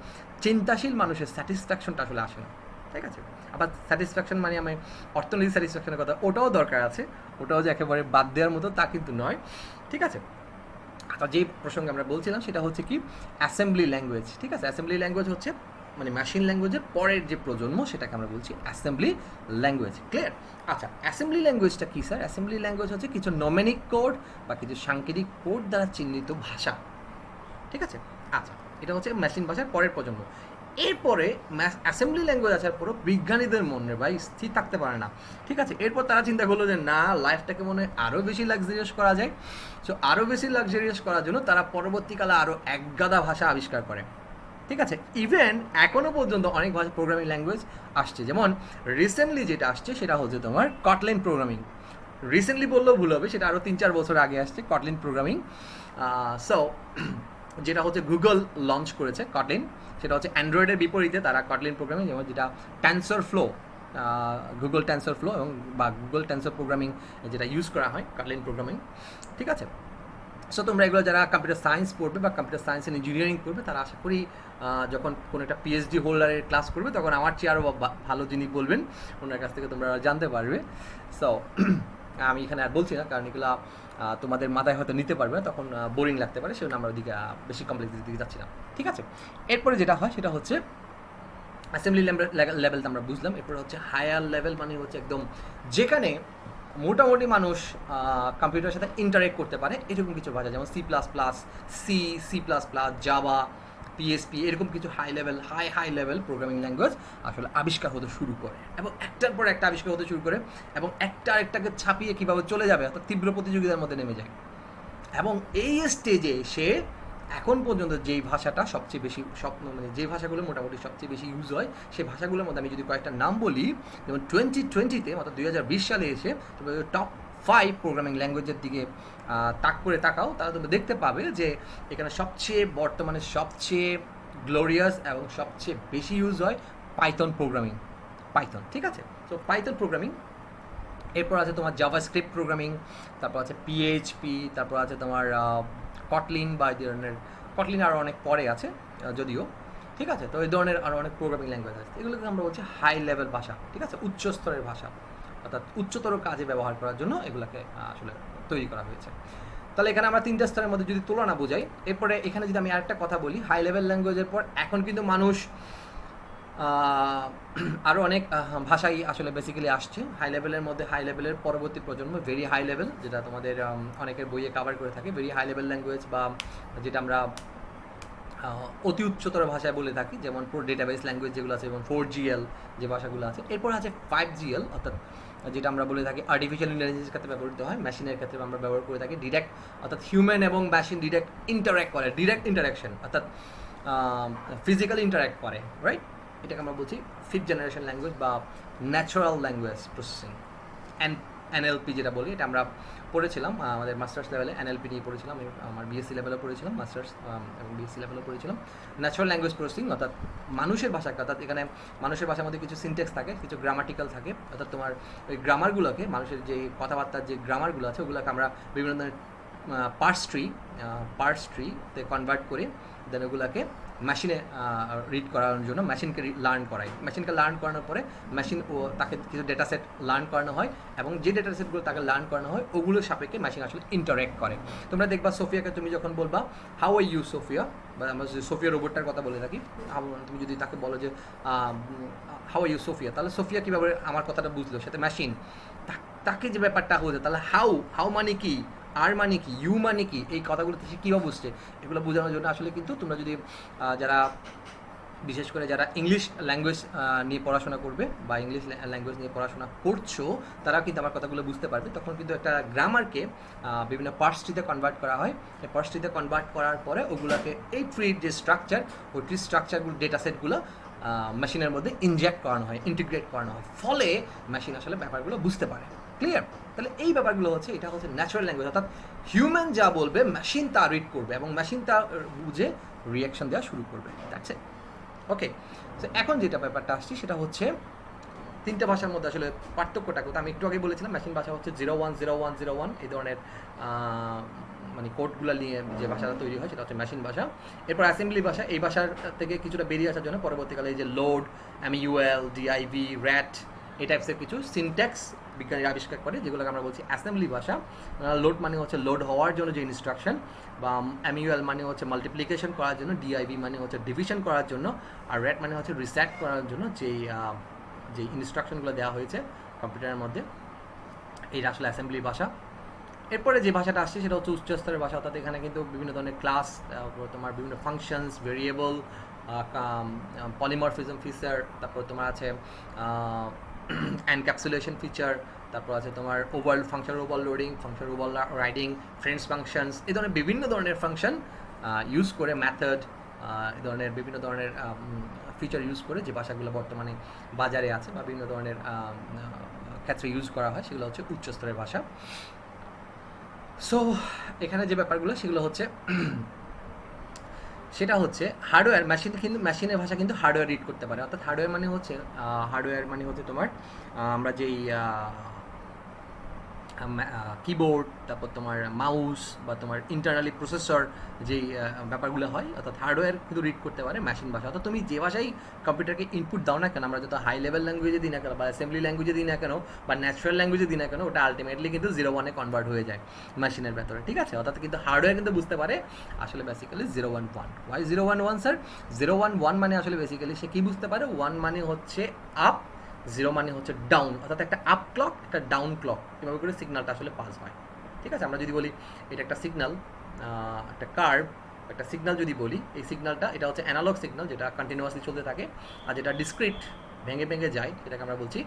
চিন্তাশীল মানুষের স্যাটিসফ্যাকশনটা আসলে আসে না, ঠিক আছে? আবার স্যাটিসফ্যাকশন মানে আমি অর্থনৈতিক স্যাটিসফ্যাকশনের কথা, ওটাও দরকার আছে, ওটাও যে একেবারে বাদ দেওয়ার মতো তা কিন্তু নয়, ঠিক আছে? আচ্ছা, যে প্রসঙ্গে আমরা বলছিলাম সেটা হচ্ছে কি অ্যাসেম্বলি ল্যাঙ্গুয়েজ, ঠিক আছে? অ্যাসেম্বলি ল্যাঙ্গুয়েজ হচ্ছে মানে মেশিন ল্যাঙ্গুয়েজের পরের যে প্রজন্ম, সেটাকে আমরা বলছি অ্যাসেম্বলি ল্যাঙ্গুয়েজ। ক্লিয়ার? আচ্ছা, অ্যাসেম্বলি ল্যাঙ্গুয়েজটা কী স্যার? অ্যাসেম্বলি ল্যাঙ্গুয়েজ হচ্ছে কিছু নমিনিক কোড বা কিছু সাংকেতিক কোড দ্বারা চিহ্নিত ভাষা, ঠিক আছে? আচ্ছা, এটা হচ্ছে মেশিন ভাষার পরের প্রজন্ম। এরপরে অ্যাসেম্বলি ল্যাঙ্গুয়েজ আসার পরও বিজ্ঞানীদের মনে ভাই স্থির থাকতে পারে না, ঠিক আছে? এরপর তারা চিন্তা করলো যে না, লাইফটাকে মনে হয় আরও বেশি লাক্সারিয়াস করা যায়। সো আরও বেশি লাক্সারিয়াস করার জন্য তারা পরবর্তীকালে আরও একগাদা ভাষা আবিষ্কার করে, ঠিক আছে? ইভেন এখনও পর্যন্ত অনেক ভাষা প্রোগ্রামিং ল্যাঙ্গুয়েজ আসছে, যেমন রিসেন্টলি যেটা আসছে সেটা হচ্ছে তোমার কটলিন প্রোগ্রামিং। রিসেন্টলি বললেও ভুল হবে, সেটা আরও 3-4 বছর আগে আসছে কটলিন প্রোগ্রামিং। সো যেটা হচ্ছে গুগল লঞ্চ করেছে কটলিন, সেটা হচ্ছে অ্যান্ড্রয়েডের বিপরীতে তারা কটলিন প্রোগ্রামিং, যেমন যেটা tensor flow, Google tensor flow এবং বা গুগল টেনসর প্রোগ্রামিং যেটা ইউজ করা হয় কটলিন প্রোগ্রামিং, ঠিক আছে? সো তোমরা এগুলো যারা কম্পিউটার সায়েন্স পড়বে বা কম্পিউটার সায়েন্স অ্যান্ড ইঞ্জিনিয়ারিং করবে, তারা আশা করি যখন কোনো একটা পিএইচডি হোল্ডারের ক্লাস করবে তখন আমার চেয়ে আরও ভালো যিনি বলবেন ওনার কাছ থেকে তোমরা জানতে পারবে। সো আমি এখানে আর বলছি না, কারণ এগুলো তোমাদের মাথায় হয়তো নিতে পারবে না, তখন বোরিং লাগতে পারে, সেজন্য আমরা ওদিকে বেশি কমপ্লেক্সিটির দিকে যাচ্ছি না, ঠিক আছে? এরপরে যেটা হয় সেটা হচ্ছে অ্যাসেম্বলি লেভেলটা আমরা বুঝলাম। এরপরে হচ্ছে হায়ার লেভেল, মানে হচ্ছে একদম যেখানে মোটামুটি মানুষ কম্পিউটারের সাথে ইন্টারেক্ট করতে পারে, এরকম কিছু ভাষা, যেমন C++, জাভা, পিএসপি, এরকম কিছু হাই লেভেল প্রোগ্রামিং ল্যাঙ্গুয়েজ আসলে আবিষ্কার হতে শুরু করে, এবং একটার পর একটা আবিষ্কার হতে শুরু করে, এবং একটা আরেকটাকে ছাপিয়ে কীভাবে চলে যাবে, অর্থাৎ তীব্র প্রতিযোগিতার মধ্যে নেমে যায়। এবং এই স্টেজে সে এখন পর্যন্ত যেই ভাষাটা সবচেয়ে বেশি মানে যে ভাষাগুলো মোটামুটি সবচেয়ে বেশি ইউজ হয়, সেই ভাষাগুলোর মধ্যে আমি যদি কয়েকটা নাম বলি, যেমন 2020-তে অর্থাৎ 2020 সালে এসে তোমরা টপ 5 প্রোগ্রামিং ল্যাঙ্গুয়েজের দিকে তাকাও, তাহলে তোমরা দেখতে পাবে যে এখানে বর্তমানে সবচেয়ে গ্লোরিয়াস এবং সবচেয়ে বেশি ইউজ হয় পাইথন প্রোগ্রামিং, পাইথন, ঠিক আছে? তো পাইথন প্রোগ্রামিং, এরপর আছে তোমার জাভাস্ক্রিপ্ট প্রোগ্রামিং, তারপর আছে পিএইচপি, তারপর আছে তোমার কটলিন বা এই ধরনের, কটলিন আরও অনেক পরে আছে যদিও, ঠিক আছে? তো এই ধরনের আরও অনেক প্রোগ্রামিং ল্যাঙ্গুয়েজ আছে, এগুলোকে আমরা বলছি হাই লেভেল ভাষা, ঠিক আছে? উচ্চ স্তরের ভাষা, অর্থাৎ উচ্চতর কাজে ব্যবহার করার জন্য এগুলোকে আসলে তৈরি করা হয়েছে। তাহলে এখানে আমরা 3টা স্তরের মধ্যে যদি তুলনা বোঝাই, এরপরে এখানে যদি আমি আরেকটা কথা বলি, হাই লেভেল ল্যাঙ্গুয়েজের পর এখন কিন্তু মানুষ আরও অনেক ভাষাই আসলে বেসিক্যালি আসছে হাই লেভেলের মধ্যে। হাই লেভেলের পরবর্তী প্রজন্ম ভেরি হাই লেভেল, যেটা তোমাদের অনেকের বইয়ে কাভার করে থাকে, ভেরি হাই লেভেল ল্যাঙ্গুয়েজ, বা যেটা আমরা অতি উচ্চতর ভাষায় বলে থাকি, যেমন পুরো ডেটাবেস ল্যাঙ্গুয়েজ যেগুলো আছে, যেমন 4GL যে ভাষাগুলো আছে। এরপর আছে 5GL, অর্থাৎ যেটা আমরা বলে থাকি আর্টিফিশিয়াল ইন্টেলিজেন্সের ক্ষেত্রে ব্যবহৃত হয়, মেশিনের ক্ষেত্রে আমরা ব্যবহার করে থাকি ডিরেক্ট, অর্থাৎ হিউম্যান এবং মেশিন ডিরেক্ট ইন্টারাক্ট করে, ডিরেক্ট ইন্টারাকশন, অর্থাৎ ফিজিক্যালি ইন্টারাক্ট করে, রাইট? এটাকে আমরা বলছি 5th জেনারেশন ল্যাঙ্গুয়েজ বা ন্যাচারাল ল্যাঙ্গুয়েজ প্রসেসিং, NLP যেটা বলি, এটা আমরা পড়েছিলাম আমাদের মাস্টার্স লেভেলে, NLP নিয়ে পড়েছিলাম। আমি আমার BSc লেভেলেও পড়েছিলাম, মাস্টার্স এবং BSc লেভেলেও পড়েছিলাম। ন্যাচারাল ল্যাঙ্গুয়েজ প্রসেসিং অর্থাৎ মানুষের ভাষাকে, অর্থাৎ এখানে মানুষের ভাষার মধ্যে কিছু সিনটেক্স থাকে, কিছু গ্রামাটিক্যাল থাকে, অর্থাৎ তোমার ওই গ্রামারগুলোকে, মানুষের যে কথাবার্তার যে গ্রামারগুলো আছে ওগুলোকে আমরা বিভিন্ন ধরনের পার্টস ট্রিতে কনভার্ট করে দেন ওগুলোকে মেশিনে রিড করানোর জন্য মেশিনকে লার্ন করাই। মেশিনকে লার্ন করানোর পরে মেশিন ও তাকে কিছু ডেটা সেট লার্ন করানো হয়, এবং যে ডেটা সেটগুলো তাকে লার্ন করানো হয় ওগুলোর সাপেক্ষে মেশিন আসলে ইন্টারেক্ট করে। তোমরা দেখবা সোফিয়াকে তুমি যখন বলবা হাউ আর ইউ সোফিয়া, বা আমরা যে সোফিয়া রোবটটার কথা বলে থাকি, তুমি যদি তাকে বলো যে হাউ আর ইউ সোফিয়া, তাহলে সোফিয়া কীভাবে আমার কথাটা বুঝলো, সাথে মেশিন তাকে যে ব্যাপারটা হয়েছে, তাহলে হাউ মানে কি, আর মানে কি, ইউ মানে কি, এই কথাগুলো সে কীভাবে বুঝছে, এগুলো বোঝানোর জন্য আসলে কিন্তু তোমরা যদি যারা বিশেষ করে যারা ইংলিশ ল্যাঙ্গুয়েজ নিয়ে পড়াশোনা করবে বা ইংলিশ ল্যাঙ্গুয়েজ নিয়ে পড়াশোনা করছো, তারা কিন্তু আমার কথাগুলো বুঝতে পারবে। তখন কিন্তু একটা গ্রামারকে বিভিন্ন পার্টসটিতে কনভার্ট করা হয়। এই পার্টসটিতে কনভার্ট করার পরে ওগুলোকে এই ট্রির যে স্ট্রাকচার, ওই ট্রি স্ট্রাকচারগুলো, ডেটা সেটগুলো মেশিনের মধ্যে ইনজেক্ট করানো হয়, ইন্টিগ্রেট করানো হয়, ফলে মেশিন আসলে ব্যাপারগুলো বুঝতে পারে। ক্লিয়ার? তাহলে এই ব্যাপারগুলো হচ্ছে, এটা হচ্ছে ন্যাচারাল ল্যাঙ্গুয়েজ, অর্থাৎ হিউম্যান যা বলবে মেশিন তা রিড করবে এবং মেশিন তা বুঝে রিয়াকশন দেওয়া শুরু করবে। That's it. ওকে, তো এখন যেটা ব্যাপারটা আসছি সেটা হচ্ছে তিনটা ভাষার মধ্যে আসলে পার্থক্যটা কোথাও আমি একটু আগে বলেছিলাম। মেশিন ভাষা হচ্ছে 010101 এই ধরনের মানে কোডগুলো নিয়ে যে ভাষাটা তৈরি হয় সেটা হচ্ছে মেশিন ভাষা। এরপর অ্যাসেম্বলি ভাষা, এই ভাষার থেকে কিছুটা বেরিয়ে আসার জন্য পরবর্তীকালে এই যে লোড, MUL, DIV, RAT এই টাইপসের কিছু সিনট্যাক্স বিজ্ঞানীরা আবিষ্কার করে, যেগুলোকে আমরা বলছি অ্যাসেম্বলি ভাষা। লোড মানে হচ্ছে লোড হওয়ার জন্য যে ইনস্ট্রাকশন, বা MUL মানে হচ্ছে মাল্টিপ্লিকেশন করার জন্য, DIV মানে হচ্ছে ডিভিশন করার জন্য, আর RAT মানে হচ্ছে রিসেট করার জন্য যে ইনস্ট্রাকশনগুলো দেওয়া হয়েছে কম্পিউটারের মধ্যে, এইটা আসলে অ্যাসেম্বলি ভাষা। এরপরে যে ভাষাটা আসছে সেটা হচ্ছে উচ্চস্তরের ভাষা, অর্থাৎ এখানে কিন্তু বিভিন্ন ধরনের ক্লাস, তোমার বিভিন্ন ফাংশনস, ভেরিয়েবল, পলিমরফিজম ফিচার, তারপর তোমার আছে এনক্যাপসুলেশন ফিচার, তারপর আছে তোমার function overloading, function over riding, friends functions, এই ধরনের বিভিন্ন ধরনের ফাংশন ইউজ করে, মেথড, এই ধরনের বিভিন্ন ধরনের ফিচার ইউজ করে যে ভাষাগুলো বর্তমানে বাজারে আছে বা বিভিন্ন ধরনের ক্ষেত্রে ইউজ করা হয়, সেগুলো হচ্ছে উচ্চস্তরের ভাষা। সো এখানে যে ব্যাপারগুলো সেগুলো হচ্ছে সেটা হচ্ছে হার্ডওয়্যার। কিন্তু মেশিনের ভাষা কিন্তু হার্ডওয়্যার রিড করতে পারে, অর্থাৎ হার্ডওয়্যার মানে হচ্ছে তোমার আমরা যেই কিবোর্ড, তারপর তোমার মাউস বা তোমার ইন্টারনালি প্রসেসর যেই ব্যাপারগুলো হয়, অর্থাৎ হার্ডওয়্যার কিন্তু রিড করতে পারে মেশিন ভাষা। অর্থাৎ তুমি যে ভাষায় কম্পিউটারকে ইনপুট দাও না কেন, আমরা যত হাই লেভেল ল্যাঙ্গুয়েজে দিই না কেন, বা অ্যাসেম্বলি ল্যাঙ্গুয়েজে দিই না কেন, বা ন্যাচারাল ল্যাঙ্গুয়েজে দিই না কেন, ওটা আলটিমেটলি কিন্তু 01-এ কনভার্ট হয়ে যায় মেশিনের ভেতরে, ঠিক আছে? অর্থাৎ কিন্তু হার্ডওয়্যার কিন্তু বুঝতে পারে আসলে বেসিক্যালি 011। Y 011 sir? 011 মানে আসলে বেসিক্যালি সে কী বুঝতে পারে, 1 মানে হচ্ছে আপ, 0 মানে হচ্ছে ডাউন, অর্থাৎ একটা আপ ক্লক, একটা ডাউন ক্লক, এভাবে করে সিগন্যালটা আসলে পাস হয়, ঠিক আছে? আমরা যদি বলি এটা একটা সিগন্যাল, একটা কার্ভ, একটা সিগন্যাল যদি বলি, এই সিগন্যালটা এটা হচ্ছে অ্যানালগ সিগন্যাল যেটা কন্টিনিউয়াসলি চলতে থাকে, আর যেটা ডিসক্রিট ভেঙে ভেঙে যায় সেটাকে আমরা বলছি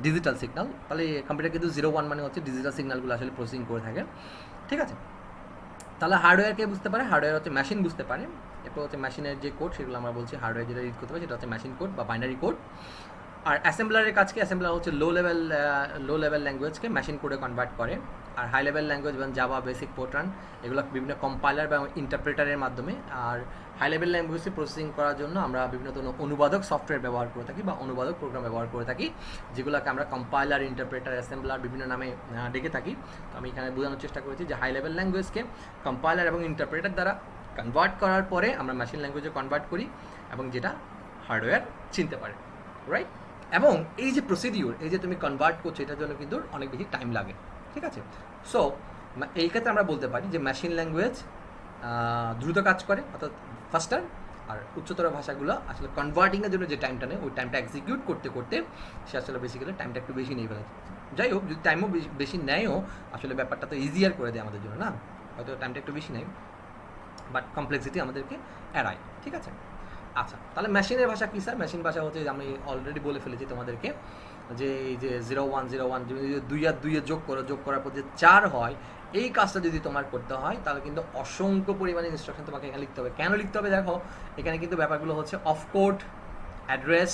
ডিজিটাল সিগন্যাল। তাহলে কম্পিউটার কিন্তু 01 মানে হচ্ছে ডিজিটাল সিগন্যালগুলো আসলে প্রসেসিং করে থাকে, ঠিক আছে? তাহলে হার্ডওয়্যারকে বুঝতে পারে, হার্ডওয়্যার হচ্ছে মেশিন বুঝতে পারে। এরপর হচ্ছে মেশিনের যে কোড সেগুলো আমরা বলছি হার্ডওয়্যার যেটা রিড করতে পারে সেটা হচ্ছে মেশিন কোড বা বাইনারি কোড। আর অ্যাসেম্বলারের কাজকে, অ্যাসেম্বলার হচ্ছে লো লেভেল ল্যাঙ্গুয়েজকে মেশিন কোডে কনভার্ট করে। আর হাই লেভেল ল্যাঙ্গুয়েজ যেমন জাভা, বেসিক, পোর্ট্রান, এগুলো বিভিন্ন কম্পাইলার বা ইন্টারপ্রেটারের মাধ্যমে। আর হাই লেভেল ল্যাঙ্গুয়েজকে প্রসেসিং করার জন্য আমরা বিভিন্ন ধরনের অনুবাদক সফটওয়্যার ব্যবহার করে থাকি বা অনুবাদক প্রোগ্রাম ব্যবহার করে থাকি, যেগুলোকে আমরা কম্পাইলার, ইন্টারপ্রেটার, অ্যাসেম্বলার বিভিন্ন নামে ডেকে থাকি। তো আমি এখানে বোঝানোর চেষ্টা করেছি যে হাই লেভেল ল্যাঙ্গুয়েজকে কম্পাইলার এবং ইন্টারপ্রেটার দ্বারা কনভার্ট করার পরে আমরা মেশিন ল্যাঙ্গুয়েজে কনভার্ট করি, এবং যেটা হার্ডওয়্যার চিনতে পারে, রাইট? এবং এই যে প্রসিডিউর, এই যে তুমি কনভার্ট করছো, এটার জন্য কিন্তু অনেক বেশি টাইম লাগে, ঠিক আছে? সো এই ক্ষেত্রে আমরা বলতে পারি যে মেশিন ল্যাঙ্গুয়েজ দ্রুত কাজ করে, অর্থাৎ ফাস্টার, আর উচ্চতর ভাষাগুলো আসলে কনভার্টিংয়ের জন্য যে টাইমটা নেয় ওই টাইমটা এক্সিকিউট করতে করতে সে আসলে বেসিক্যালি টাইমটা একটু বেশি নিয়ে ফেলেছে। যাই হোক, যদি টাইমও বেশি নেয়ও আসলে ব্যাপারটা তো ইজিয়ার করে দেয় আমাদের জন্য, না? হয়তো টাইমটা একটু বেশি নেয়, বাট কমপ্লেক্সিটি আমাদেরকে এড়ায়, ঠিক আছে? আচ্ছা, তাহলে মেশিনের ভাষা কী স্যার? মেশিন ভাষা হচ্ছে, আমি অলরেডি বলে ফেলেছি তোমাদেরকে, যে এই যে 0 1 0 1 2 আর 2 যোগ করো, যোগ করার পর যে 4 হয়, এই কাজটা যদি তোমার করতে হয় তাহলে কিন্তু অসংখ্য পরিমাণে ইনস্ট্রাকশন তোমাকে এখানে লিখতে হবে। কেন লিখতে হবে? দেখো, এখানে কিন্তু ব্যাপারগুলো হচ্ছে অফ কোড, অ্যাড্রেস,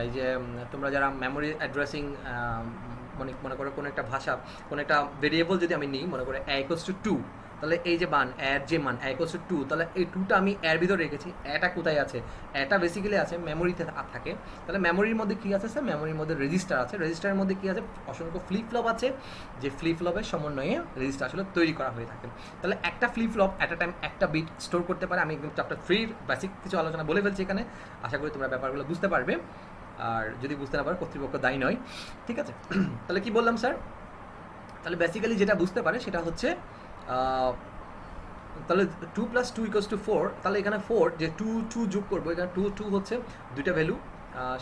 এই যে তোমরা যারা মেমোরি অ্যাড্রেসিং মনে করো কোনো একটা ভাষা, কোনো একটা ভেরিয়েবল যদি আমি নিই, মনে করো a=2, তাহলে এই যে মান এর যে মান a=2, তাহলে এই 2টা আমি এর ভিতরে রেখেছি। এটা কোথায় আছে? এটা বেসিক্যালি আছে মেমোরিতে থাকে। তাহলে মেমোরির মধ্যে কী আছে স্যার? মেমোরির মধ্যে রেজিস্টার আছে। রেজিস্টারের মধ্যে কী আছে? অসংখ্য ফ্লিপ ফ্লপ আছে, যে ফ্লিপ ফ্লপের সমন্বয়ে রেজিস্টার আসলে তৈরি করা হয়ে থাকে। তাহলে একটা flip flop at a time একটা বিট স্টোর করতে পারে। আমি একদম চ্যাপ্টার 3 বেসিক কিছু আলোচনা বলে ফেলছি এখানে, আশা করি তোমরা ব্যাপারগুলো বুঝতে পারবে। আর যদি বুঝতে না পারো, কর্তৃপক্ষ দায়ী নয়, ঠিক আছে? তাহলে কি বললাম স্যার? তাহলে বেসিক্যালি যেটা বুঝতে পারে সেটা হচ্ছে, তাহলে 2 + 2 = 4, তাহলে এখানে 4 যে 2 যোগ করবো, এখানে 2 হচ্ছে দুইটা ভ্যালু,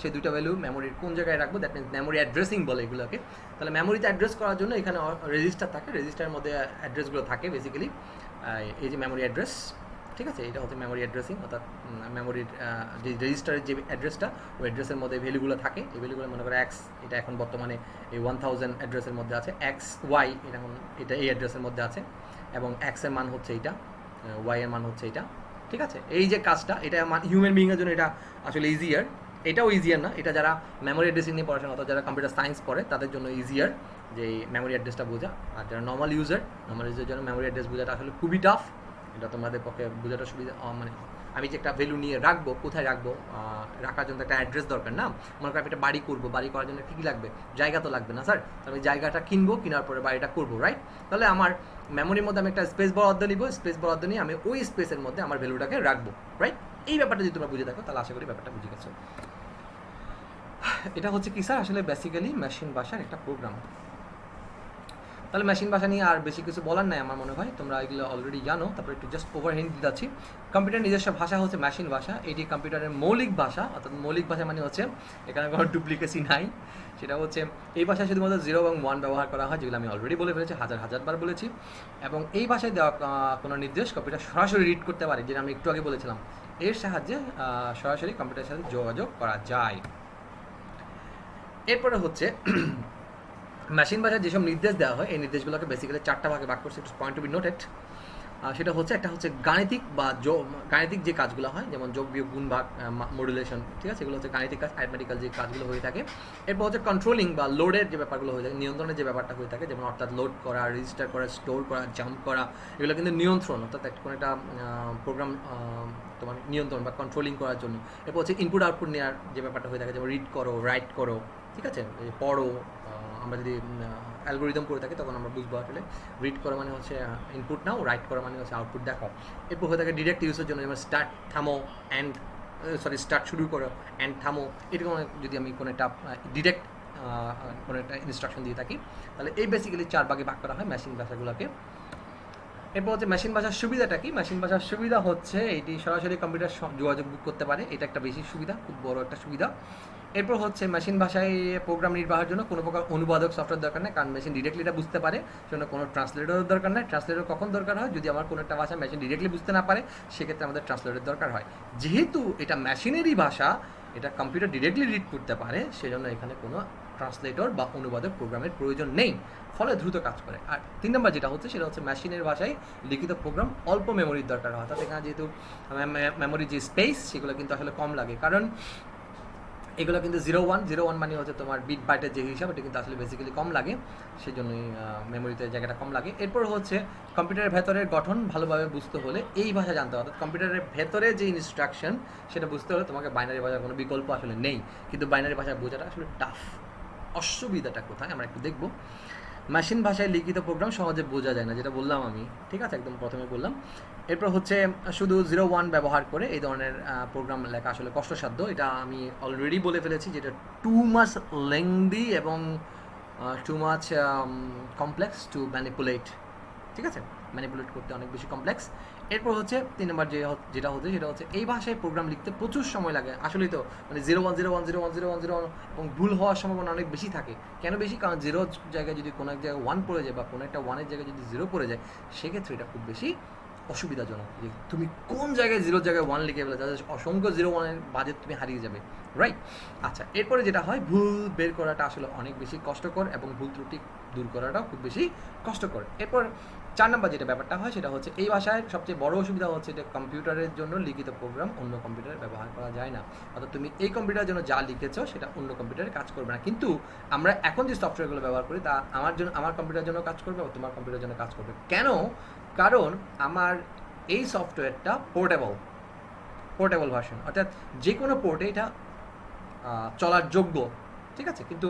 সেই দুইটা ভ্যালু মেমোরির কোন জায়গায় রাখবো, দ্যাট মিনস মেমোরি অ্যাড্রেসিং বলে এগুলোকে। তাহলে মেমোরিতে অ্যাড্রেস করার জন্য এখানে রেজিস্টার থাকে, রেজিস্টারের মধ্যে অ্যাড্রেসগুলো থাকে বেসিক্যালি। এই যে মেমোরি অ্যাড্রেস, ঠিক আছে? এটা হচ্ছে মেমোরি অ্যাড্রেসিং, অর্থাৎ মেমোরির যে রেজিস্টারের যে অ্যাড্রেসটা, ওই অ্যাড্রেসের মধ্যে ভ্যালুগুলো থাকে। এই ভ্যালুগুলো মনে করো এক্স, এটা এখন বর্তমানে এই 1000 অ্যাড্রেসের মধ্যে আছে। এক্স ওয়াই এটা এই অ্যাড্রেসের মধ্যে আছে, এবং এক্সের মান হচ্ছে এইটা, ওয়াই এর মান হচ্ছে এটা, ঠিক আছে? এই যে কাজটা, এটা হিউম্যান বিইংয়ের জন্য এটা আসলে ইজিয়ার। এটাও ইজিয়ার না, এটা যারা মেমোরি অ্যাড্রেসিং নিয়ে পড়াশোনা, অথবা যারা কম্পিউটার সায়েন্স পড়ে তাদের জন্য ইজিয়ার যে মেমোরি অ্যাড্রেসটা বোঝা। আর যারা নর্মাল ইউজারের জন্য মেমোরি অ্যাড্রেস বোঝাটা আসলে খুবই টাফ। এটা তোমাদের পক্ষে বোঝাটা সুবিধা, মানে আমি যে একটা ভ্যালু নিয়ে রাখবো, কোথায় রাখবো, রাখার জন্য একটা অ্যাড্রেস দরকার, না? মনে করি আমি একটা বাড়ি করবো, বাড়ি করার জন্য কী কী লাগবে? জায়গা তো লাগবে না স্যার? আমি জায়গাটা কিনবো, কেনার পরে বাড়িটা করবো, রাইট? তাহলে আমার মেমোরির মধ্যে আমি একটা স্পেস বরাদ্দ নিব, স্পেস বরাদ্দ নিয়ে আমি ওই স্পেসের মধ্যে আমার ভ্যালুটাকে রাখবো, রাইট? এই ব্যাপারটা যদি তোমরা বুঝে থাকো তাহলে আশা করি ব্যাপারটা বুঝে গেছো। এটা হচ্ছে কি স্যার? আসলে বেসিক্যালি মেশিন ভাষার একটা প্রোগ্রাম। তাহলে মেশিন ভাষা নিয়ে আর বেশি কিছু বলার নাই আমার মনে হয়, তোমরা এগুলো অলরেডি জানো। তারপরে একটু জাস্ট ওভারহ্যান্ড দিতে যাচ্ছি। কম্পিউটার নিজস্ব ভাষা হচ্ছে মেশিন ভাষা। এটি কম্পিউটারের মৌলিক ভাষা, অর্থাৎ মৌলিক ভাষা মানে হচ্ছে এখানে কোনো ডুপ্লিকেসি নাই। সেটা হচ্ছে এই ভাষায় শুধুমাত্র 0 এবং 1 ব্যবহার করা হয়, যেগুলো আমি অলরেডি বলে ফেলেছি, হাজারবার বলেছি। এবং এই ভাষায় দেওয়া কোনো নির্দেশ কম্পিউটার সরাসরি রিড করতে পারে, যেটা আমি একটু আগে বলেছিলাম। এর সাহায্যে সরাসরি কম্পিউটারের সাথে যোগাযোগ করা যায়। এরপরে হচ্ছে মেশিন ভাষায় যেসব নির্দেশ দেওয়া হয়, এই নির্দেশগুলোকে বেসিক্যালি 4টা ভাগে ভাগ করছে, পয়েন্ট টু বি নোটেড। সেটা হচ্ছে, একটা হচ্ছে গাণিতিক বা গাণিতিক যে কাজগুলো হয়, যেমন যোগ বিয়োগ গুণ ভাগ, মডুলেশন, ঠিক আছে? এগুলো হচ্ছে গাণিতিক কাজ, অ্যারিথমেটিক্যাল যে কাজগুলো হয়ে থাকে। এরপর হচ্ছে কন্ট্রোলিং বা লোডের যে ব্যাপারগুলো হয়ে থাকে, নিয়ন্ত্রণের যে ব্যাপারটা হয়ে থাকে, যেমন অর্থাৎ লোড করা, রেজিস্টার করা, স্টোর করা, জাম্প করা, এগুলো কিন্তু নিয়ন্ত্রণ, অর্থাৎ কোনো একটা প্রোগ্রাম তোমার নিয়ন্ত্রণ বা কন্ট্রোলিং করার জন্য। এরপর হচ্ছে ইনপুট আউটপুট নেওয়ার যে ব্যাপারটা হয়ে থাকে, যেমন রিড করো, রাইট করো, ঠিক আছে? পড়ো। আমরা যদি অ্যালগোরিদম করে থাকি তখন আমরা বুঝবো আসলে রিড করা মানে হচ্ছে ইনপুট নাও, রাইট করা মানে হচ্ছে আউটপুট দেখো। এরপর হয়ে থাকে ডিরেক্ট ইউজের জন্য, যেমন স্টার্ট, থামো, অ্যান্ড স্টার্ট শুরু করো, অ্যান্ড থামো। এরকম যদি আমি কোনো একটা ডিরেক্ট কোনো একটা ইনস্ট্রাকশন দিয়ে থাকি, তাহলে এই বেসিক্যালি 4 ভাগে ভাগ করা হয় মেশিন ভাষাগুলোকে। এরপর হচ্ছে মেশিন ভাষার সুবিধাটা কি? মেশিন ভাষার সুবিধা হচ্ছে এটি সরাসরি কম্পিউটার যোগাযোগ করতে পারে, এটা একটা বেশি সুবিধা, খুব বড় একটা সুবিধা। এরপর হচ্ছে মেশিন ভাষায় প্রোগ্রাম নির্বাহের জন্য কোনো প্রকার অনুবাদক সফটওয়্যার দরকার নেই, কারণ মেশিন ডিরেক্টলি এটা বুঝতে পারে, সেজন্য কোনো ট্রান্সলেটরের দরকার নেই। ট্রান্সলেটর কখন দরকার হয়? যদি আমার কোনো একটা ভাষা মেশিন ডিরেক্টলি বুঝতে না পারে, সেক্ষেত্রে আমাদের ট্রান্সলেটরের দরকার হয়। যেহেতু এটা মেশিনেরই ভাষা, এটা কম্পিউটার ডিরেক্টলি রিড করতে পারে, সেজন্য এখানে কোনো ট্রান্সলেটর বা অনুবাদক প্রোগ্রামের প্রয়োজন নেই, ফলে দ্রুত কাজ করে। আর 3 নম্বর যেটা হচ্ছে, সেটা হচ্ছে মেশিনের ভাষায় লিখিত প্রোগ্রাম অল্প মেমোরির দরকার হয়, অর্থাৎ এখানে যেহেতু মেমোরির যে স্পেস, সেগুলো কিন্তু আসলে কম লাগে, কারণ এগুলো কিন্তু 0 1 মানে হচ্ছে তোমার বিট বাইটের যে হিসাব, এটা কিন্তু আসলে বেসিক্যালি কম লাগে, সেই জন্যই মেমোরিতে জায়গাটা কম লাগে। এরপর হচ্ছে কম্পিউটারের ভেতরের গঠন ভালোভাবে বুঝতে হলে এই ভাষা জানতে হবে, অর্থাৎ কম্পিউটারের ভেতরে যে ইনস্ট্রাকশন সেটা বুঝতে হলে তোমাকে বাইনারি ভাষার কোনো বিকল্প আসলে নেই, কিন্তু বাইনারি ভাষা বোঝাটা আসলে টাফ। অসুবিধাটা কোথায় আমরা একটু দেখব। মেশিন ভাষায় লিখিত প্রোগ্রাম সহজে বোঝা যায় না, যেটা বললাম আমি, ঠিক আছে? একদম প্রথমে বললাম। এরপর হচ্ছে শুধু 0 1 ব্যবহার করে এই ধরনের প্রোগ্রাম লেখা আসলে কষ্টসাধ্য, এটা আমি অলরেডি বলে ফেলেছি, যেটা টু মাচ লেংদি এবং too much complex two manipulate, ঠিক আছে? ম্যানিপুলেট করতে অনেক বেশি কমপ্লেক্স। এরপর হচ্ছে 3 নম্বর যেটা হচ্ছে সেটা হচ্ছে এই ভাষায় প্রোগ্রাম লিখতে প্রচুর সময় লাগে আসলেই তো, মানে 0 1 0 1 0 1 0 1 এবং ভুল হওয়ার সম্ভাবনা অনেক বেশি থাকে। কেন বেশি? কারণ 0 জায়গায় যদি কোনো এক জায়গায় 1 পড়ে যায় বা কোনো একটা 1-এর জায়গায় যদি 0 পড়ে যায়, সেক্ষেত্রে এটা খুব বেশি অসুবিধাজনক যে তুমি কোন জায়গায় 0 জায়গায় 1 লিখে ফেলে, তাদের অসংখ্য 0 1-এর বাজেট তুমি হারিয়ে যাবে, রাইট? আচ্ছা, এরপরে যেটা হয়, ভুল বের করাটা আসলে অনেক বেশি কষ্টকর এবং ভুল ত্রুটি দূর করাটাও খুব বেশি কষ্টকর। এরপর 4 নম্বর যেটা ব্যাপারটা হয় সেটা হচ্ছে এই ভাষায় সবচেয়ে বড় অসুবিধা হচ্ছে যে কম্পিউটারের জন্য লিখিত প্রোগ্রাম অন্য কম্পিউটারে ব্যবহার করা যায় না। অর্থাৎ তুমি এই কম্পিউটারের জন্য যা লিখেছো সেটা অন্য কম্পিউটারে কাজ করবে না। কিন্তু আমরা এখন যে সফটওয়্যারগুলো ব্যবহার করি তা আমার কম্পিউটারের জন্য কাজ করবে বা তোমার কম্পিউটারের জন্য কাজ করবে। কেন? কারণ আমার এই সফটওয়্যারটা পোর্টেবল ভার্সন, অর্থাৎ যে কোনো পোর্টে এটা চলার যোগ্য, ঠিক আছে? কিন্তু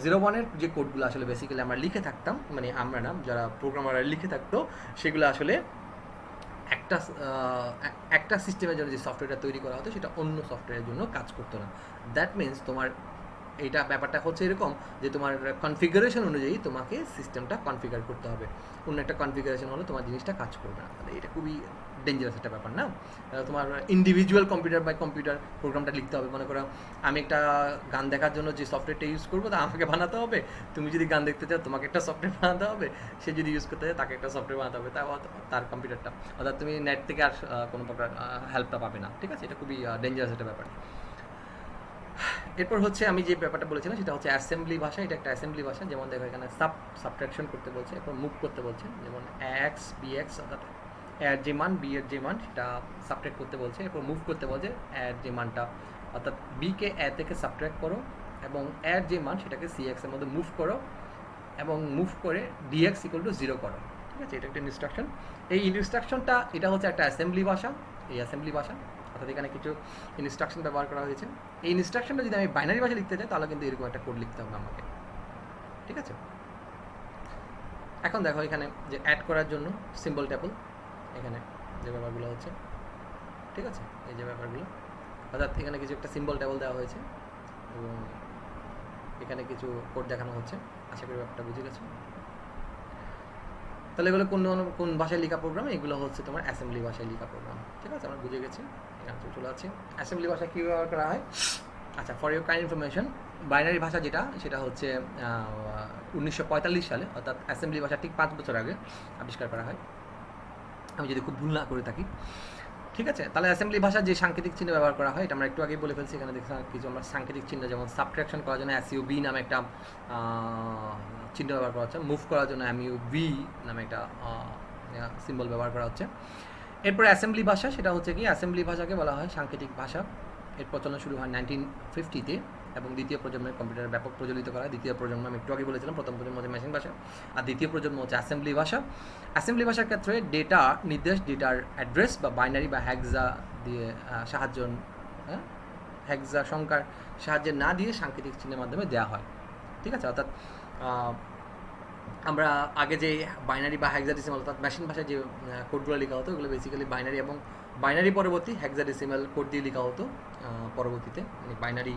0 1-এর যে কোডগুলো আসলে বেসিক্যালি আমরা লিখে থাকতাম, মানে আমরা না, যারা প্রোগ্রামাররা লিখে থাকতো, সেগুলো আসলে একটা সিস্টেমের জন্য যে সফটওয়্যারটা তৈরি করা হতো সেটা অন্য সফটওয়্যারের জন্য কাজ করতো না। দ্যাট মিনস তোমার এইটা ব্যাপারটা হচ্ছে এরকম যে তোমার কনফিগারেশন অনুযায়ী তোমাকে সিস্টেমটা কনফিগার করতে হবে। অন্য একটা কনফিগারেশন হলে তোমার জিনিসটা কাজ করবে না। তাহলে এটা খুবই ডেঞ্জারাস একটা ব্যাপার না? তোমার ইন্ডিভিজুয়াল কম্পিউটার বাই কম্পিউটার প্রোগ্রামটা লিখতে হবে। মনে করো আমি একটা গান দেখার জন্য যে সফটওয়্যারটা ইউজ করবো তা আমাকে বানাতে হবে, তুমি যদি গান দেখতে চাও তোমাকে একটা সফটওয়্যার বানাতে হবে, সে যদি ইউজ করতে চায় তাকে একটা সফটওয়্যার বানাতে হবে, তার কম্পিউটারটা। অর্থাৎ তুমি নেট থেকে আর কোনো প্রকার হেল্পটা পাবে না, ঠিক আছে? এটা খুবই ডেঞ্জারাস একটা ব্যাপার। এরপর হচ্ছে আমি যে ব্যাপারটা বলেছিলাম সেটা হচ্ছে অ্যাসেম্বলি ভাষা। এটা একটা অ্যাসেম্বলি ভাষা। যেমন দেখো এখানে সাবট্রাকশন করতে বলছে, এরপর মুভ করতে বলছে, যেমন এক্স বি এক্স, অর্থাৎ এর যে মান বি এর যে মান সেটা সাবট্রাক্ট করতে বলছে। এরপর মুভ করতে বলছে এর যে মানটা, অর্থাৎ বিকে এ থেকে সাবট্রাক্ট করো এবং এর যে মান সেটাকে সি এক্সের মধ্যে মুভ করো এবং মুভ করে ডিএক্স ইকুয়াল টু 0 করো, ঠিক আছে? এটা একটা ইনস্ট্রাকশন। এই ইনস্ট্রাকশনটা এটা হচ্ছে একটা অ্যাসেম্বলি ভাষা। এই অ্যাসেম্বলি ভাষা অর্থাৎ এখানে কিছু ইনস্ট্রাকশন ব্যবহার করা হয়েছে। এই ইনস্ট্রাকশনটা যদি আমি বাইনারি ভাষা লিখতে চাই তাহলে কিন্তু এরকম একটা কোড লিখতে হবে আমাকে, ঠিক আছে? এখন দেখো এখানে যে অ্যাড করার জন্য সিম্বল ট্যাবল, এখানে যে ব্যাপারগুলো হচ্ছে, ঠিক আছে? এই যে ব্যাপারগুলো, অর্থাৎ এখানে কিছু একটা সিম্বল ট্যাবল দেওয়া হয়েছে এবং এখানে কিছু কোড দেখানো হচ্ছে। আশা করি ব্যাপারটা বুঝে গেছো। তাহলে এগুলো কোন ভাষায় লেখা প্রোগ্রাম? এগুলো হচ্ছে তোমার অ্যাসেম্বলি ভাষায় লেখা প্রোগ্রাম, ঠিক আছে? আমরা বুঝে গেছি। এখানে চলে আছে অ্যাসেম্বলি ভাষা কী ব্যবহার করা হয়। আচ্ছা, for your kind information, binary ভাষা সেটা হচ্ছে 1945 সালে, অর্থাৎ অ্যাসেম্বলি ভাষা ঠিক 5 বছর আগে আবিষ্কার করা হয়, আমি যদি খুব ভুল না করে থাকি, ঠিক আছে? তাহলে অ্যাসেম্বলি ভাষার যে সাংকেতিক চিহ্ন ব্যবহার করা হয় এটা আমরা একটু আগেই বলে ফেলছি। এখানে দেখছি কিছু আমরা সাংকেতিক চিহ্ন, যেমন সাবট্রাকশন করার জন্য এসইউবি নামে একটা চিহ্ন ব্যবহার করা হচ্ছে, মুভ করার জন্য এমইউভি নামে একটা সিম্বল ব্যবহার করা হচ্ছে। এরপরে অ্যাসেম্বলি ভাষা, সেটা হচ্ছে কি, অ্যাসেম্বলি ভাষাকে বলা হয় সাংকেতিক ভাষা। এর প্রচলন শুরু হয় 1950-তে এবং দ্বিতীয় প্রজন্মের কম্পিউটার ব্যাপক প্রচলিত করা হয়। দ্বিতীয় প্রজন্ম আমি একটু আগে বলেছিলাম, প্রথম প্রজন্ম হচ্ছে মেশিন ভাষা আর দ্বিতীয় প্রজন্ম হচ্ছে অ্যাসেম্বলি ভাষা। অ্যাসেম্বলি ভাষার ক্ষেত্রে ডেটার অ্যাড্রেস বা বাইনারি বা হ্যাক্সা দিয়ে হ্যাক্সা সংখ্যার সাহায্যে না দিয়ে সাংকেতিক চিহ্নের মাধ্যমে দেওয়া হয়, ঠিক আছে? অর্থাৎ আমরা আগে যে বাইনারি বা হেক্সাডেসিমাল, অর্থাৎ মেশিন ভাষায় যে কোডগুলো লেখা হতো ওগুলো বেসিক্যালি বাইনারি এবং বাইনারি পরবর্তী হেক্সাডেসিমাল কোড দিয়ে লেখা হতো পরবর্তীতে, মানে বাইনারি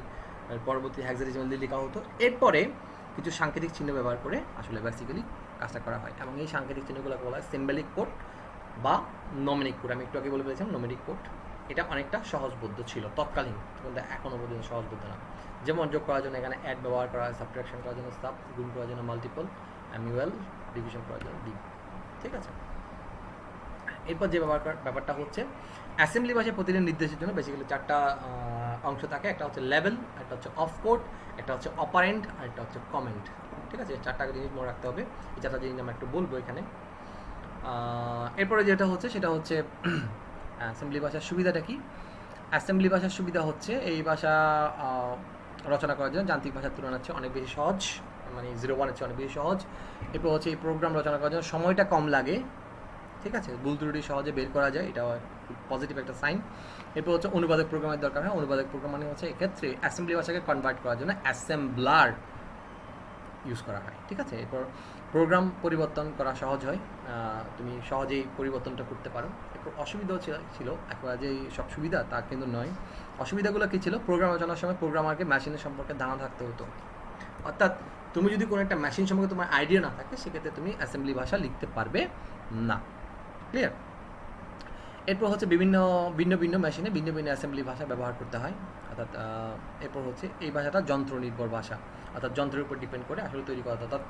পরবর্তী হেক্সাডেসিমাল দিয়ে লেখা হতো। এরপরে কিছু সাংকেতিক চিহ্ন ব্যবহার করে আসলে বেসিক্যালি কাজটা করা হয় এবং এই সাংকেতিক চিহ্নগুলোকে বলা হয় সিম্বলিক কোড বা নমিনিক কোড। আমি একটু আগে বলে ফেলেছিলাম নমিনিক কোড। এটা অনেকটা সহজবোধ্য ছিল তৎকালীন, কিন্তু এখনও পর্যন্ত সহজবোধ্য না। যেমন যোগ করার জন্য এখানে অ্যাড ব্যবহার করা হয়, সাবট্রাকশন করার জন্য সাব, গুণ করার জন্য মাল্টিপল, অ্যানুয়াল, ডিভিশন করার জন্য ডিভ, ঠিক আছে? এরপর যে ব্যাপারটা হচ্ছে অ্যাসেম্বলি ভাষায় প্রতিটি নির্দেশের জন্য বেসিক্যালি 4টা অংশ থাকে। একটা হচ্ছে লেভেল, একটা হচ্ছে অফ কোড, একটা হচ্ছে অপারেন্ট আর একটা হচ্ছে কমেন্ট, ঠিক আছে? 4টা জিনিস মনে রাখতে হবে। এই 4টা জিনিস আমরা একটু বলবো এখানে। এরপরে যেটা হচ্ছে সেটা হচ্ছে অ্যাসেম্বলি ভাষার সুবিধাটা কি? অ্যাসেম্বলি ভাষার সুবিধা হচ্ছে এই ভাষা রচনা করার জন্য যান্ত্রিক ভাষার তুলনায় হচ্ছে অনেক বেশি সহজ, মানে 0 1-এর চেয়ে অনেক বেশি সহজ। এরপর হচ্ছে এই প্রোগ্রাম রচনা করার জন্য সময়টা কম লাগে, ঠিক আছে? ভুল ত্রুটি সহজে বের করা যায়, এটা পজিটিভ একটা সাইন। এরপর হচ্ছে অনুবাদক প্রোগ্রামের দরকার হয়। অনুবাদক প্রোগ্রাম মানে হচ্ছে এক্ষেত্রে অ্যাসেম্বলি ভাষাকে কনভার্ট করার জন্য অ্যাসেম্বলার ইউজ করা হয়, ঠিক আছে? এরপর প্রোগ্রাম পরিবর্তন করা সহজ হয়, তুমি সহজেই পরিবর্তনটা করতে পারো। এরপর অসুবিধাও ছিল, একবার যে সব সুবিধা তা কিন্তু নয়। অসুবিধাগুলো কী ছিল? প্রোগ্রাম রচনার সময় প্রোগ্রামারকে মেশিনের সম্পর্কে ধারণা থাকতে হতো, অর্থাৎ তুমি যদি কোনো একটা মেশিন সম্পর্কে তোমার আইডিয়া না থাকে সেক্ষেত্রে তুমি অ্যাসেম্বলি ভাষা লিখতে পারবে না, ক্লিয়ার? এরপর হচ্ছে বিভিন্ন ভিন্ন ভিন্ন মেশিনে ভিন্ন ভিন্ন অ্যাসেম্বলি ভাষা ব্যবহার করতে হয়, অর্থাৎ এরপর হচ্ছে এই ভাষাটা যন্ত্র নির্ভর ভাষা, অর্থাৎ যন্ত্রের উপর ডিপেন্ড করে আসলে তৈরি করা, অর্থাৎ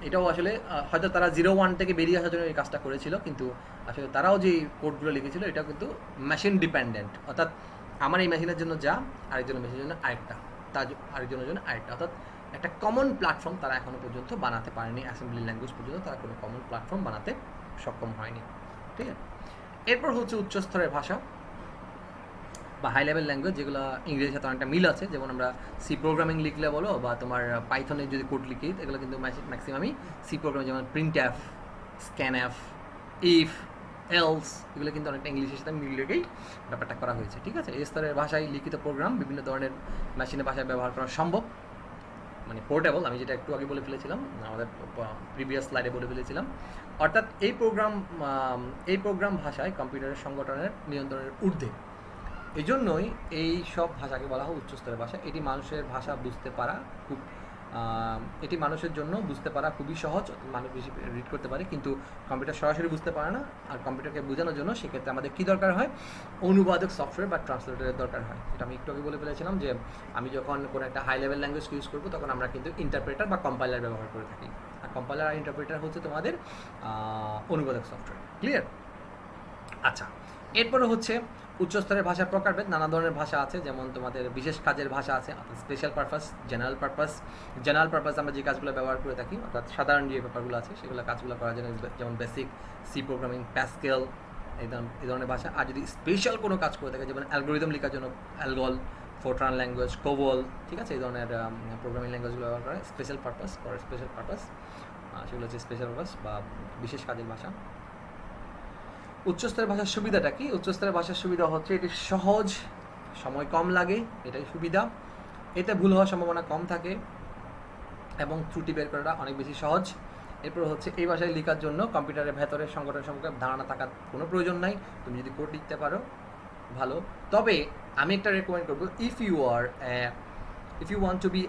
এটাও আসলে হয়তো তারা 0-1 থেকে বেরিয়ে আসার জন্য এই কাজটা করেছিল, কিন্তু আসলে তারাও যে কোডগুলো লিখেছিল এটাও কিন্তু মেশিন ডিপেন্ডেন্ট, অর্থাৎ আমার এই মেশিনের জন্য যা আরেকজনের মেশিনের জন্য আরেকটা, তার আরেকজনের জন্য আরেকটা, অর্থাৎ একটা কমন প্ল্যাটফর্ম তারা এখনও পর্যন্ত বানাতে পারেনি, অ্যাসেম্বলি ল্যাঙ্গুয়েজ পর্যন্ত তারা কোনো কমন প্ল্যাটফর্ম বানাতে সক্ষম হয়নি। ঠিক আছে, এরপর হচ্ছে উচ্চস্তরের ভাষা বা হাই লেভেল ল্যাঙ্গুয়েজ, যেগুলো ইংরেজির সাথে অনেকটা মিল আছে, যেমন আমরা সি প্রোগ্রামিং লিখলে বলো বা তোমার পাইথনের যদি কোড লিখি, এগুলো কিন্তু ম্যাক্সিমামই সি প্রোগ্রামিং, যেমন print F, scan F, if, else, এগুলো কিন্তু অনেকটা ইংলিশের সাথে মিল রেখেই ব্যাপারটা করা হয়েছে। ঠিক আছে, এই স্তরের ভাষায় লিখিত প্রোগ্রাম বিভিন্ন ধরনের মেশিনের ভাষায় ব্যবহার করা সম্ভব, মানে পোর্টেবল, আমি যেটা একটু আগে বলে ফেলেছিলাম, আমাদের প্রিভিয়াস স্লাইডে বলে ফেলেছিলাম, অর্থাৎ এই প্রোগ্রাম ভাষায় কম্পিউটারের সংগঠনের নিয়ন্ত্রণের ঊর্ধ্বে। এই জন্যই এই সব ভাষাকে বলা হয় উচ্চস্তরের ভাষা। এটি মানুষের ভাষা বুঝতে পারা খুব এটি মানুষের জন্য বুঝতে পারা খুবই সহজ, মানুষ বেশি রিড করতে পারে, কিন্তু কম্পিউটার সরাসরি বুঝতে পারে না। আর কম্পিউটারকে বোঝানোর জন্য সেক্ষেত্রে আমাদের কী দরকার হয়, অনুবাদক সফটওয়্যার বা ট্রান্সলেটরের দরকার হয়। এটা আমি একটু আগে বলে ফেলেছিলাম যে আমি যখন কোনো একটা হাই লেভেল ল্যাঙ্গুয়েজ ইউজ করবো তখন আমরা কিন্তু ইন্টারপ্রেটার বা কম্পাইলার ব্যবহার করে থাকি, আর কম্পাইলার আর ইন্টারপ্রেটার হচ্ছে তোমাদের অনুবাদক সফটওয়্যার। ক্লিয়ার? আচ্ছা, এরপরে হচ্ছে উচ্চস্তরের ভাষার প্রকারভেদ। নানা ধরনের ভাষা আছে, যেমন তোমাদের বিশেষ কাজের ভাষা আছে, অর্থাৎ special purpose, general purpose. General purpose আমরা যে কাজগুলো ব্যবহার করে থাকি, অর্থাৎ সাধারণ যে ব্যাপারগুলো আছে সেগুলো কাজগুলো করার জন্য, যেমন বেসিক সি প্রোগ্রামিং, প্যাসকেল, এই ধরনের ভাষা। আর যদি স্পেশাল কোনো কাজ করে থাকে, যেমন অ্যালগোরিদম লেখার জন্য অ্যালগল, ফোরট্রান ল্যাঙ্গুয়েজ, কোবল, ঠিক আছে, এই ধরনের প্রোগ্রামিং ল্যাঙ্গুয়েজগুলো ব্যবহার করে স্পেশাল পারপাস, স্পেশাল পারপাস, সেগুলো হচ্ছে স্পেশাল পারপাস বা বিশেষ কাজের ভাষা। উচ্চস্তরের ভাষার সুবিধাটা কি? উচ্চস্তরের ভাষার সুবিধা হচ্ছে এটি সহজ, সময় কম লাগে, এটাই সুবিধা। এতে ভুল হওয়ার সম্ভাবনা কম থাকে এবং ত্রুটি বের করাটা অনেক বেশি সহজ। এরপর হচ্ছে এই ভাষায় লেখার জন্য কম্পিউটারের ভেতরে সংগঠন সম্পর্কে ধারণা থাকার কোনো প্রয়োজন নাই, তুমি যদি কোড লিখতে পারো ভালো। তবে আমি একটা রেকমেন্ড করবো, if you want to be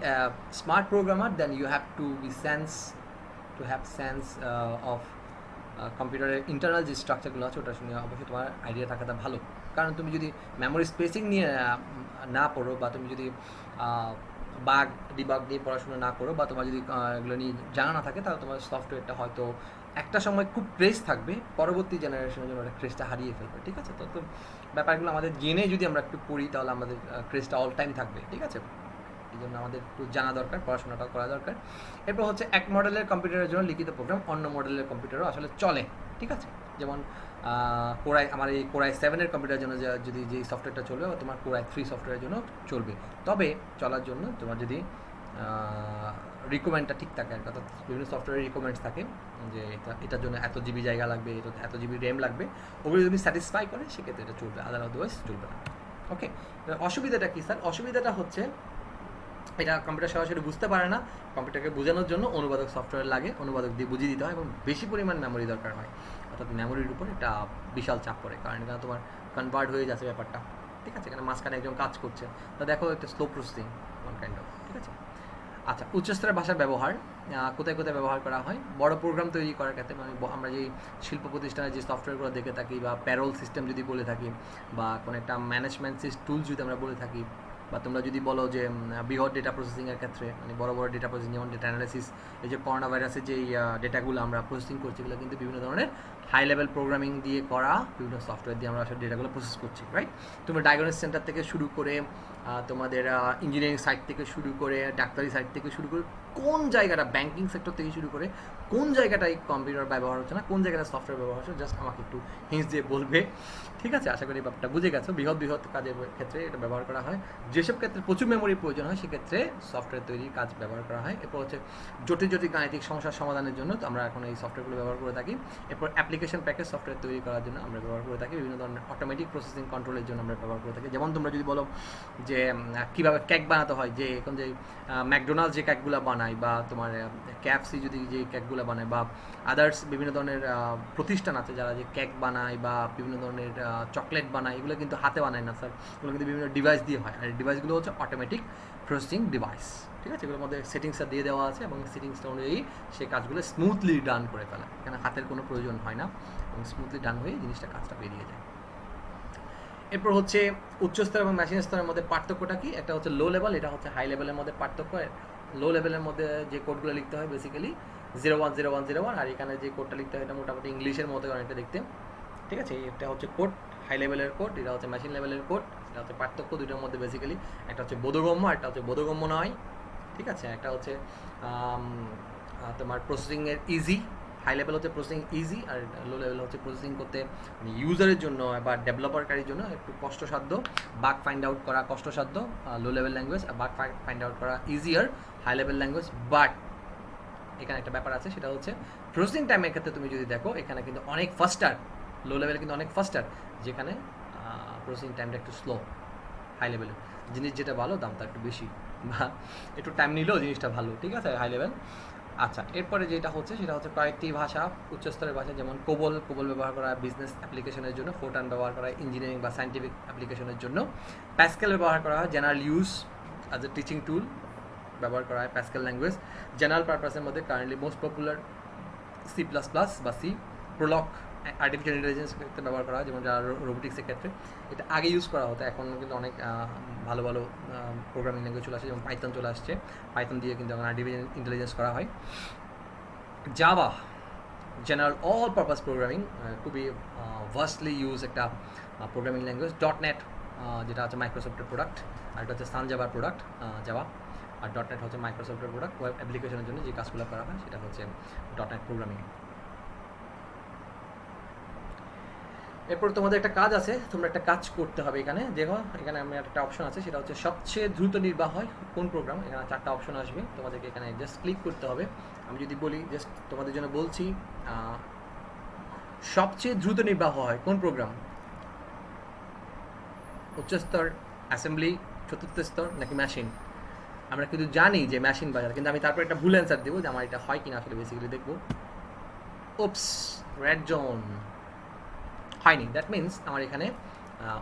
smart programmer, then you have to have sense of কম্পিউটারের ইন্টারনাল যে স্ট্রাকচারগুলো আছে ওটা শুনে অবশ্যই তোমার আইডিয়া থাকাটা ভালো। কারণ তুমি যদি মেমোরি স্পেসিং নিয়ে না পড়ো, বা তুমি যদি বাগ ডিবাগ দিয়ে পড়াশোনা না করো, বা তোমার যদি এগুলো নিয়ে জানা না থাকে, তাহলে তোমার সফটওয়্যারটা হয়তো একটা সময় খুব ক্রেজ থাকবে, পরবর্তী জেনারেশনের জন্য একটা ক্রেজটা হারিয়ে ফেলবে। ঠিক আছে, তো ব্যাপারগুলো আমাদের জেনে যদি আমরা একটু পড়ি, তাহলে আমাদের ক্রেজটা অল টাইম থাকবে। ঠিক আছে, এই জন্য আমাদের একটু জানা দরকার, পড়াশোনাটাও করা দরকার। এরপর হচ্ছে এক মডেলের কম্পিউটারের জন্য লিখিত প্রোগ্রাম অন্য মডেলের কম্পিউটারও আসলে চলে। ঠিক আছে, যেমন আমার এই কোরাই 7-এর কম্পিউটারের জন্য যদি যে সফটওয়্যারটা চলবে, তোমার কোরাই 3 সফটওয়্যারের জন্য চলবে। তবে চলার জন্য তোমার যদি রিকোয়ারমেন্টটা ঠিক থাকে, অর্থাৎ বিভিন্ন সফটওয়্যারের রিকোয়ারমেন্টস থাকে যে এটার জন্য এত জিবি জায়গা লাগবে, এত জিবি র্যাম লাগবে, ওগুলো যদি স্যাটিসফাই করে সেক্ষেত্রে এটা চলবে, আদারওয়াইজ চলবে না। ওকে, অসুবিধাটা কী স্যার? অসুবিধাটা হচ্ছে এটা কম্পিউটার সরাসরি বুঝতে পারে না, কম্পিউটারকে বোঝানোর জন্য অনুবাদক সফটওয়্যার লাগে, অনুবাদক দিয়ে বুঝিয়ে দিতে হয় এবং বেশি পরিমাণ মেমোরি দরকার হয়, অর্থাৎ মেমোরির উপর একটা বিশাল চাপ পড়ে, কারণ এখানে তোমার কনভার্ট হয়ে যাচ্ছে ব্যাপারটা। ঠিক আছে, এখানে মাঝখানে একজন কাজ করছে, তা দেখো একটা slow processing one kind of. ঠিক আছে, আচ্ছা, উচ্চস্তরের ভাষার ব্যবহার কোথায় কোথায় ব্যবহার করা হয়? বড় প্রোগ্রাম তৈরি করার ক্ষেত্রে, মানে আমরা যেই শিল্প প্রতিষ্ঠানে যে সফটওয়্যারগুলো দেখে থাকি, বা প্যারোল সিস্টেম যদি বলে থাকি, বা কোনো একটা ম্যানেজমেন্ট টুল যদি আমরা বলে থাকি, বা তোমরা যদি বলো যে বৃহৎ ডেটা প্রসেসিংয়ের ক্ষেত্রে, মানে বড় বড় ডেটা প্রসেসিং, যেমন ডেটা অ্যানালাইসিস, এই যে করোনা ভাইরাসের যেই ডেটাগুলো আমরা প্রসেসিং করছি, এগুলো কিন্তু বিভিন্ন ধরনের হাই লেভেল প্রোগ্রামিং দিয়ে করা বিভিন্ন সফটওয়্যার দিয়ে আমরা আসলে ডেটাগুলো প্রসেস করছি, রাইট? তোমরা ডায়াগনস্টিক সেন্টার থেকে শুরু করে তোমাদের ইঞ্জিনিয়ারিং সাইট থেকে শুরু করে, ডাক্তারি সাইট থেকে শুরু করে, কোন জায়গাটা, ব্যাঙ্কিং সেক্টর থেকে শুরু করে কোন জায়গাটায় কম্পিউটার ব্যবহার হচ্ছে না, কোন জায়গাটা সফটওয়্যার ব্যবহার হচ্ছে, জাস্ট আমাকে একটু হিন্টস দিয়ে বলবে। ঠিক আছে, আশা করি ব্যাপারটা বুঝে গেছো। বৃহৎ কাজের ক্ষেত্রে এটা ব্যবহার করা হয়, যেসব ক্ষেত্রে প্রচুর মেমোরির প্রয়োজন হয় সেক্ষেত্রে সফটওয়্যার তৈরির কাজ ব্যবহার করা হয়। এরপর হচ্ছে জটিল গাণিতিক সমস্যার সমাধানের জন্য আমরা এখন এই সফটওয়্যারগুলো ব্যবহার করে থাকি। এরপর অ্যাপ্লিকেশন প্যাকেজ সফটওয়্যার তৈরি করার জন্য আমরা ব্যবহার করে থাকি, বিভিন্ন ধরনের অটোমেটিক প্রসেসিং কন্ট্রোলের জন্য আমরা ব্যবহার করে থাকি। যেমন তোমরা যদি বলো যে কীভাবে কেক বানাতে হয়, যে এখন যে ম্যাকডোনাল্ডস যে কেকগুলো বানায়, বা তোমার KFC যদি যে কেকগুলো বানায়, বা আদার্স বিভিন্ন ধরনের প্রতিষ্ঠান আছে যারা যে কেক বানায় বা বিভিন্ন ধরনের চকলেট বানায়, এগুলো কিন্তু হাতে বানায় না স্যার, এগুলো কিন্তু বিভিন্ন ডিভাইস দিয়ে হয়, আর ডিভাইসগুলো হচ্ছে অটোমেটিক প্রসেসিং ডিভাইস। ঠিক আছে, এগুলোর মধ্যে সেটিংসটা দিয়ে দেওয়া আছে এবং সেটিংসটা অনুযায়ী সেই কাজগুলো স্মুথলি ডান করে ফেলে, এখানে হাতের কোনো প্রয়োজন হয় না। এবং স্মুথলি ডান হয়ে জিনিসটা কাজটা বেরিয়ে যায়। এরপর হচ্ছে উচ্চ স্তর এবং মেশিন স্তরের মধ্যে পার্থক্যটা কি? একটা হচ্ছে লো লেভেল, এটা হচ্ছে হাই লেভেলের মধ্যে পার্থক্য। লো লেভেলের মধ্যে যে কোডগুলো লিখতে হয় বেসিক্যালি 010101, আর এখানে যে কোডটা লিখতে হয় এটা মোটামুটি ইংলিশের মতো অনেকটা দেখতে, ঠিক আছে? এটা হচ্ছে কোড, হাই লেভেলের কোড, এটা হচ্ছে মেশিন লেভেলের কোড। এটা হচ্ছে পার্থক্য দুটোর মধ্যে বেসিক্যালি। একটা হচ্ছে বোধগম্য, একটা হচ্ছে বোধগম্য নয়, ঠিক আছে? একটা হচ্ছে তোমার প্রসেসিংয়ের ইজি, হাই লেভেল হচ্ছে প্রসেসিং ইজি, আর লো লেভেল হচ্ছে প্রসেসিং করতে মানে ইউজারের জন্য বা ডেভেলপারকারীর জন্য একটু কষ্টসাধ্য, বাগ ফাইন্ড আউট করা কষ্টসাধ্য লো লেভেল ল্যাঙ্গুয়েজ, আর বাগ ফাইন্ড আউট করা easier high level language. But এখানে একটা ব্যাপার আছে, সেটা হচ্ছে প্রসেসিং টাইমের ক্ষেত্রে তুমি যদি দেখো এখানে কিন্তু অনেক ফাস্টার, লো লেভেলে কিন্তু অনেক ফাস্টার, যেখানে প্রসেসিং টাইমটা একটু স্লো হাই লেভেলে। জিনিস যেটা ভালো দামটা একটু বেশি, বা একটু টাইম নিলেও জিনিসটা ভালো, ঠিক আছে হাই লেভেল। আচ্ছা, এরপরে যেটা হচ্ছে সেটা হচ্ছে কয়েকটি ভাষা, উচ্চস্তরের ভাষা, যেমন কোবল ব্যবহার করা বিজনেস অ্যাপ্লিকেশনের জন্য, ফোরটান ব্যবহার করা ইঞ্জিনিয়ারিং বা সায়েন্টিফিক অ্যাপ্লিকেশনের জন্য, প্যাসকেল ব্যবহার করা হয় general use as a teaching tool, ব্যবহার করা হয় প্যাসকেল ল্যাঙ্গুয়েজ। জেনারেল পারপাসের মধ্যে কারেন্টলি মোস্ট পপুলার C++ বা সি। প্রলগ আর্টিফিশিয়াল ইন্টেলিজেন্স ক্ষেত্রে ব্যবহার করা হয়, যেমন যারা রোবোটিক্সের ক্ষেত্রে। এটা আগে ইউজ করা হতো, এখন কিন্তু অনেক ভালো ভালো প্রোগ্রামিং ল্যাঙ্গুয়েজ চলে আসছে, যেমন পাইথন চলে আসছে। পাইথন দিয়ে কিন্তু এখন আর্টিফিশিয়াল ইন্টেলিজেন্স করা হয়। Java general all purpose programming, খুবই ভাস্টলি ইউজ একটা প্রোগ্রামিং ল্যাঙ্গুয়েজ। .NET যেটা হচ্ছে মাইক্রোসফটের প্রোডাক্ট, আর এটা হচ্ছে সান জাভার প্রোডাক্ট জাভা। আর .NET হচ্ছে মাইক্রোসফটের প্রোডাক্ট, ওয়েব অ্যাপ্লিকেশনের জন্য যে কাজগুলো করা হয় সেটা হচ্ছে .NET প্রোগ্রামিং। এরপর তোমাদের একটা কাজ আছে, তোমরা একটা কাজ করতে হবে। এখানে দেখো, এখানে আমি একটা অপশন আছে, সেটা হচ্ছে সবচেয়ে দ্রুত নির্বাহ হয় কোন প্রোগ্রাম। এখানে 4টা অপশন আসবে, তোমাদেরকে এখানে জাস্ট ক্লিক করতে হবে। আমি যদি বলি, জাস্ট তোমাদের জন্য বলছি, সবচেয়ে দ্রুত নির্বাহ হয় কোন প্রোগ্রাম? উচ্চস্তর, অ্যাসেম্বলি, চতুর্থ স্তর নাকি মেশিন? আমরা কিন্তু জানি যে মেশিন বাজার, কিন্তু আমি তারপর একটা ভুল অ্যান্সার দেবো যে আমার এটা হয় কিনা, আসলে বেসিক্যালি দেখবো। ওপস, রেড জোন, হয়নি। দ্যাট মিনস আমার এখানে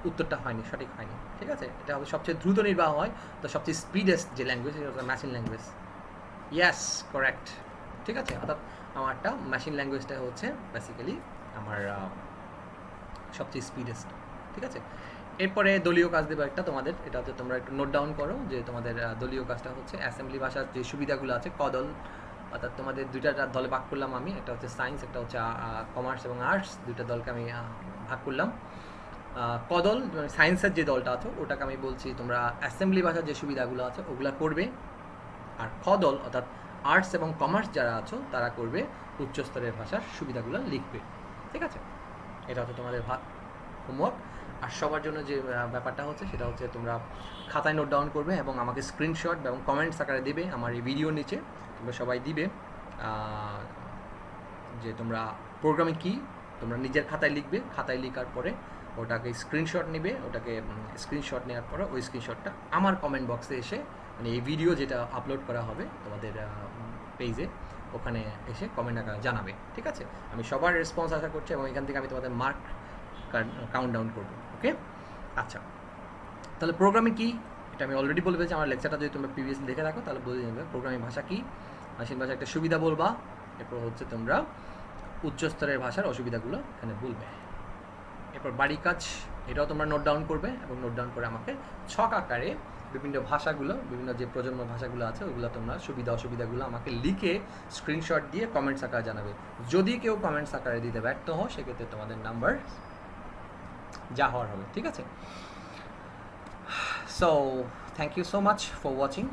উত্তরটা হয়নি, সঠিক হয়নি, ঠিক আছে? এটা হবে সবচেয়ে দ্রুত নির্বাহ হয়, তো সবচেয়ে স্পিডেস্ট যে ল্যাঙ্গুয়েজ সেটা হচ্ছে মেশিন ল্যাঙ্গুয়েজ। ইয়াস, কারেক্ট, ঠিক আছে? অর্থাৎ আমারটা মেশিন ল্যাঙ্গুয়েজটা হচ্ছে বেসিক্যালি আমার সবচেয়ে স্পিডেস্ট, ঠিক আছে? এরপরে দলীয় কাজ দেবো একটা তোমাদের, এটা হচ্ছে তোমরা একটু নোট ডাউন করো যে তোমাদের দলীয় কাজটা হচ্ছে অ্যাসেম্বলি ভাষার যে সুবিধাগুলো আছে, কদল, অর্থাৎ তোমাদের দুইটা দলে ভাগ করলাম আমি, একটা হচ্ছে সায়েন্স, একটা হচ্ছে কমার্স এবং আর্টস, দুইটা দলকে আমি ভাগ করলাম। কদল সায়েন্সের যে দলটা আছে ওটাকে আমি বলছি তোমরা অ্যাসেম্বলি ভাষার যে সুবিধাগুলো আছে ওগুলো করবে, আর খদল অর্থাৎ আর্টস এবং কমার্স যারা আছো তারা করবে উচ্চস্তরের ভাষার সুবিধাগুলো লিখবে, ঠিক আছে? এটা হচ্ছে তোমাদের হোমওয়ার্ক। আর সবার জন্য যে ব্যাপারটা হচ্ছে সেটা হচ্ছে তোমরা খাতায় নোট ডাউন করবে এবং আমাকে স্ক্রিনশট এবং কমেন্টস আকারে দেবে আমার এই ভিডিওর নিচে। তোমরা সবাই দিবে যে তোমরা প্রোগ্রামে কী তোমরা নিজের খাতায় লিখবে। খাতায় লেখার পরে ওটাকে স্ক্রিনশট নেবে, ওটাকে স্ক্রিনশট নেওয়ার পরে ওই স্ক্রিনশটটা আমার কমেন্ট বক্সে এসে, মানে এই ভিডিও যেটা আপলোড করা হবে তোমাদের পেজে, ওখানে এসে কমেন্ট আকারে জানাবে, ঠিক আছে? আমি সবার রেসপন্স আশা করছি এবং এখান থেকে আমি তোমাদের মার্ক কাউন্ট ডাউন করবো, ওকে? আচ্ছা, তাহলে প্রোগ্রামিং কী এটা আমি অলরেডি বলে ফেলেছি। আমার লেকচারটা যদি তোমরা প্রিভিয়াসলি দেখে থাকো তাহলে বুঝে নেবে প্রোগ্রামিং ভাষা কী। মেশিন ভাষা একটা সুবিধা বলবা, এরপর হচ্ছে তোমরা উচ্চস্তরের ভাষার অসুবিধাগুলো এখানে বলবে। এরপর বাড়ি কাজ, এটাও তোমরা নোট ডাউন করবে এবং নোট ডাউন করে আমাকে ছক আকারে বিভিন্ন ভাষাগুলো, বিভিন্ন যে প্রজন্ম ভাষাগুলো আছে ওগুলো তোমরা সুবিধা অসুবিধাগুলো আমাকে লিখে স্ক্রিনশট দিয়ে কমেন্টস আকারে জানাবে। যদি কেউ কমেন্টস আকারে দিতে ব্যর্থ হও সেক্ষেত্রে তোমাদের নাম্বার যা হওয়ার হবে, ঠিক আছে? So thank you so much for watching.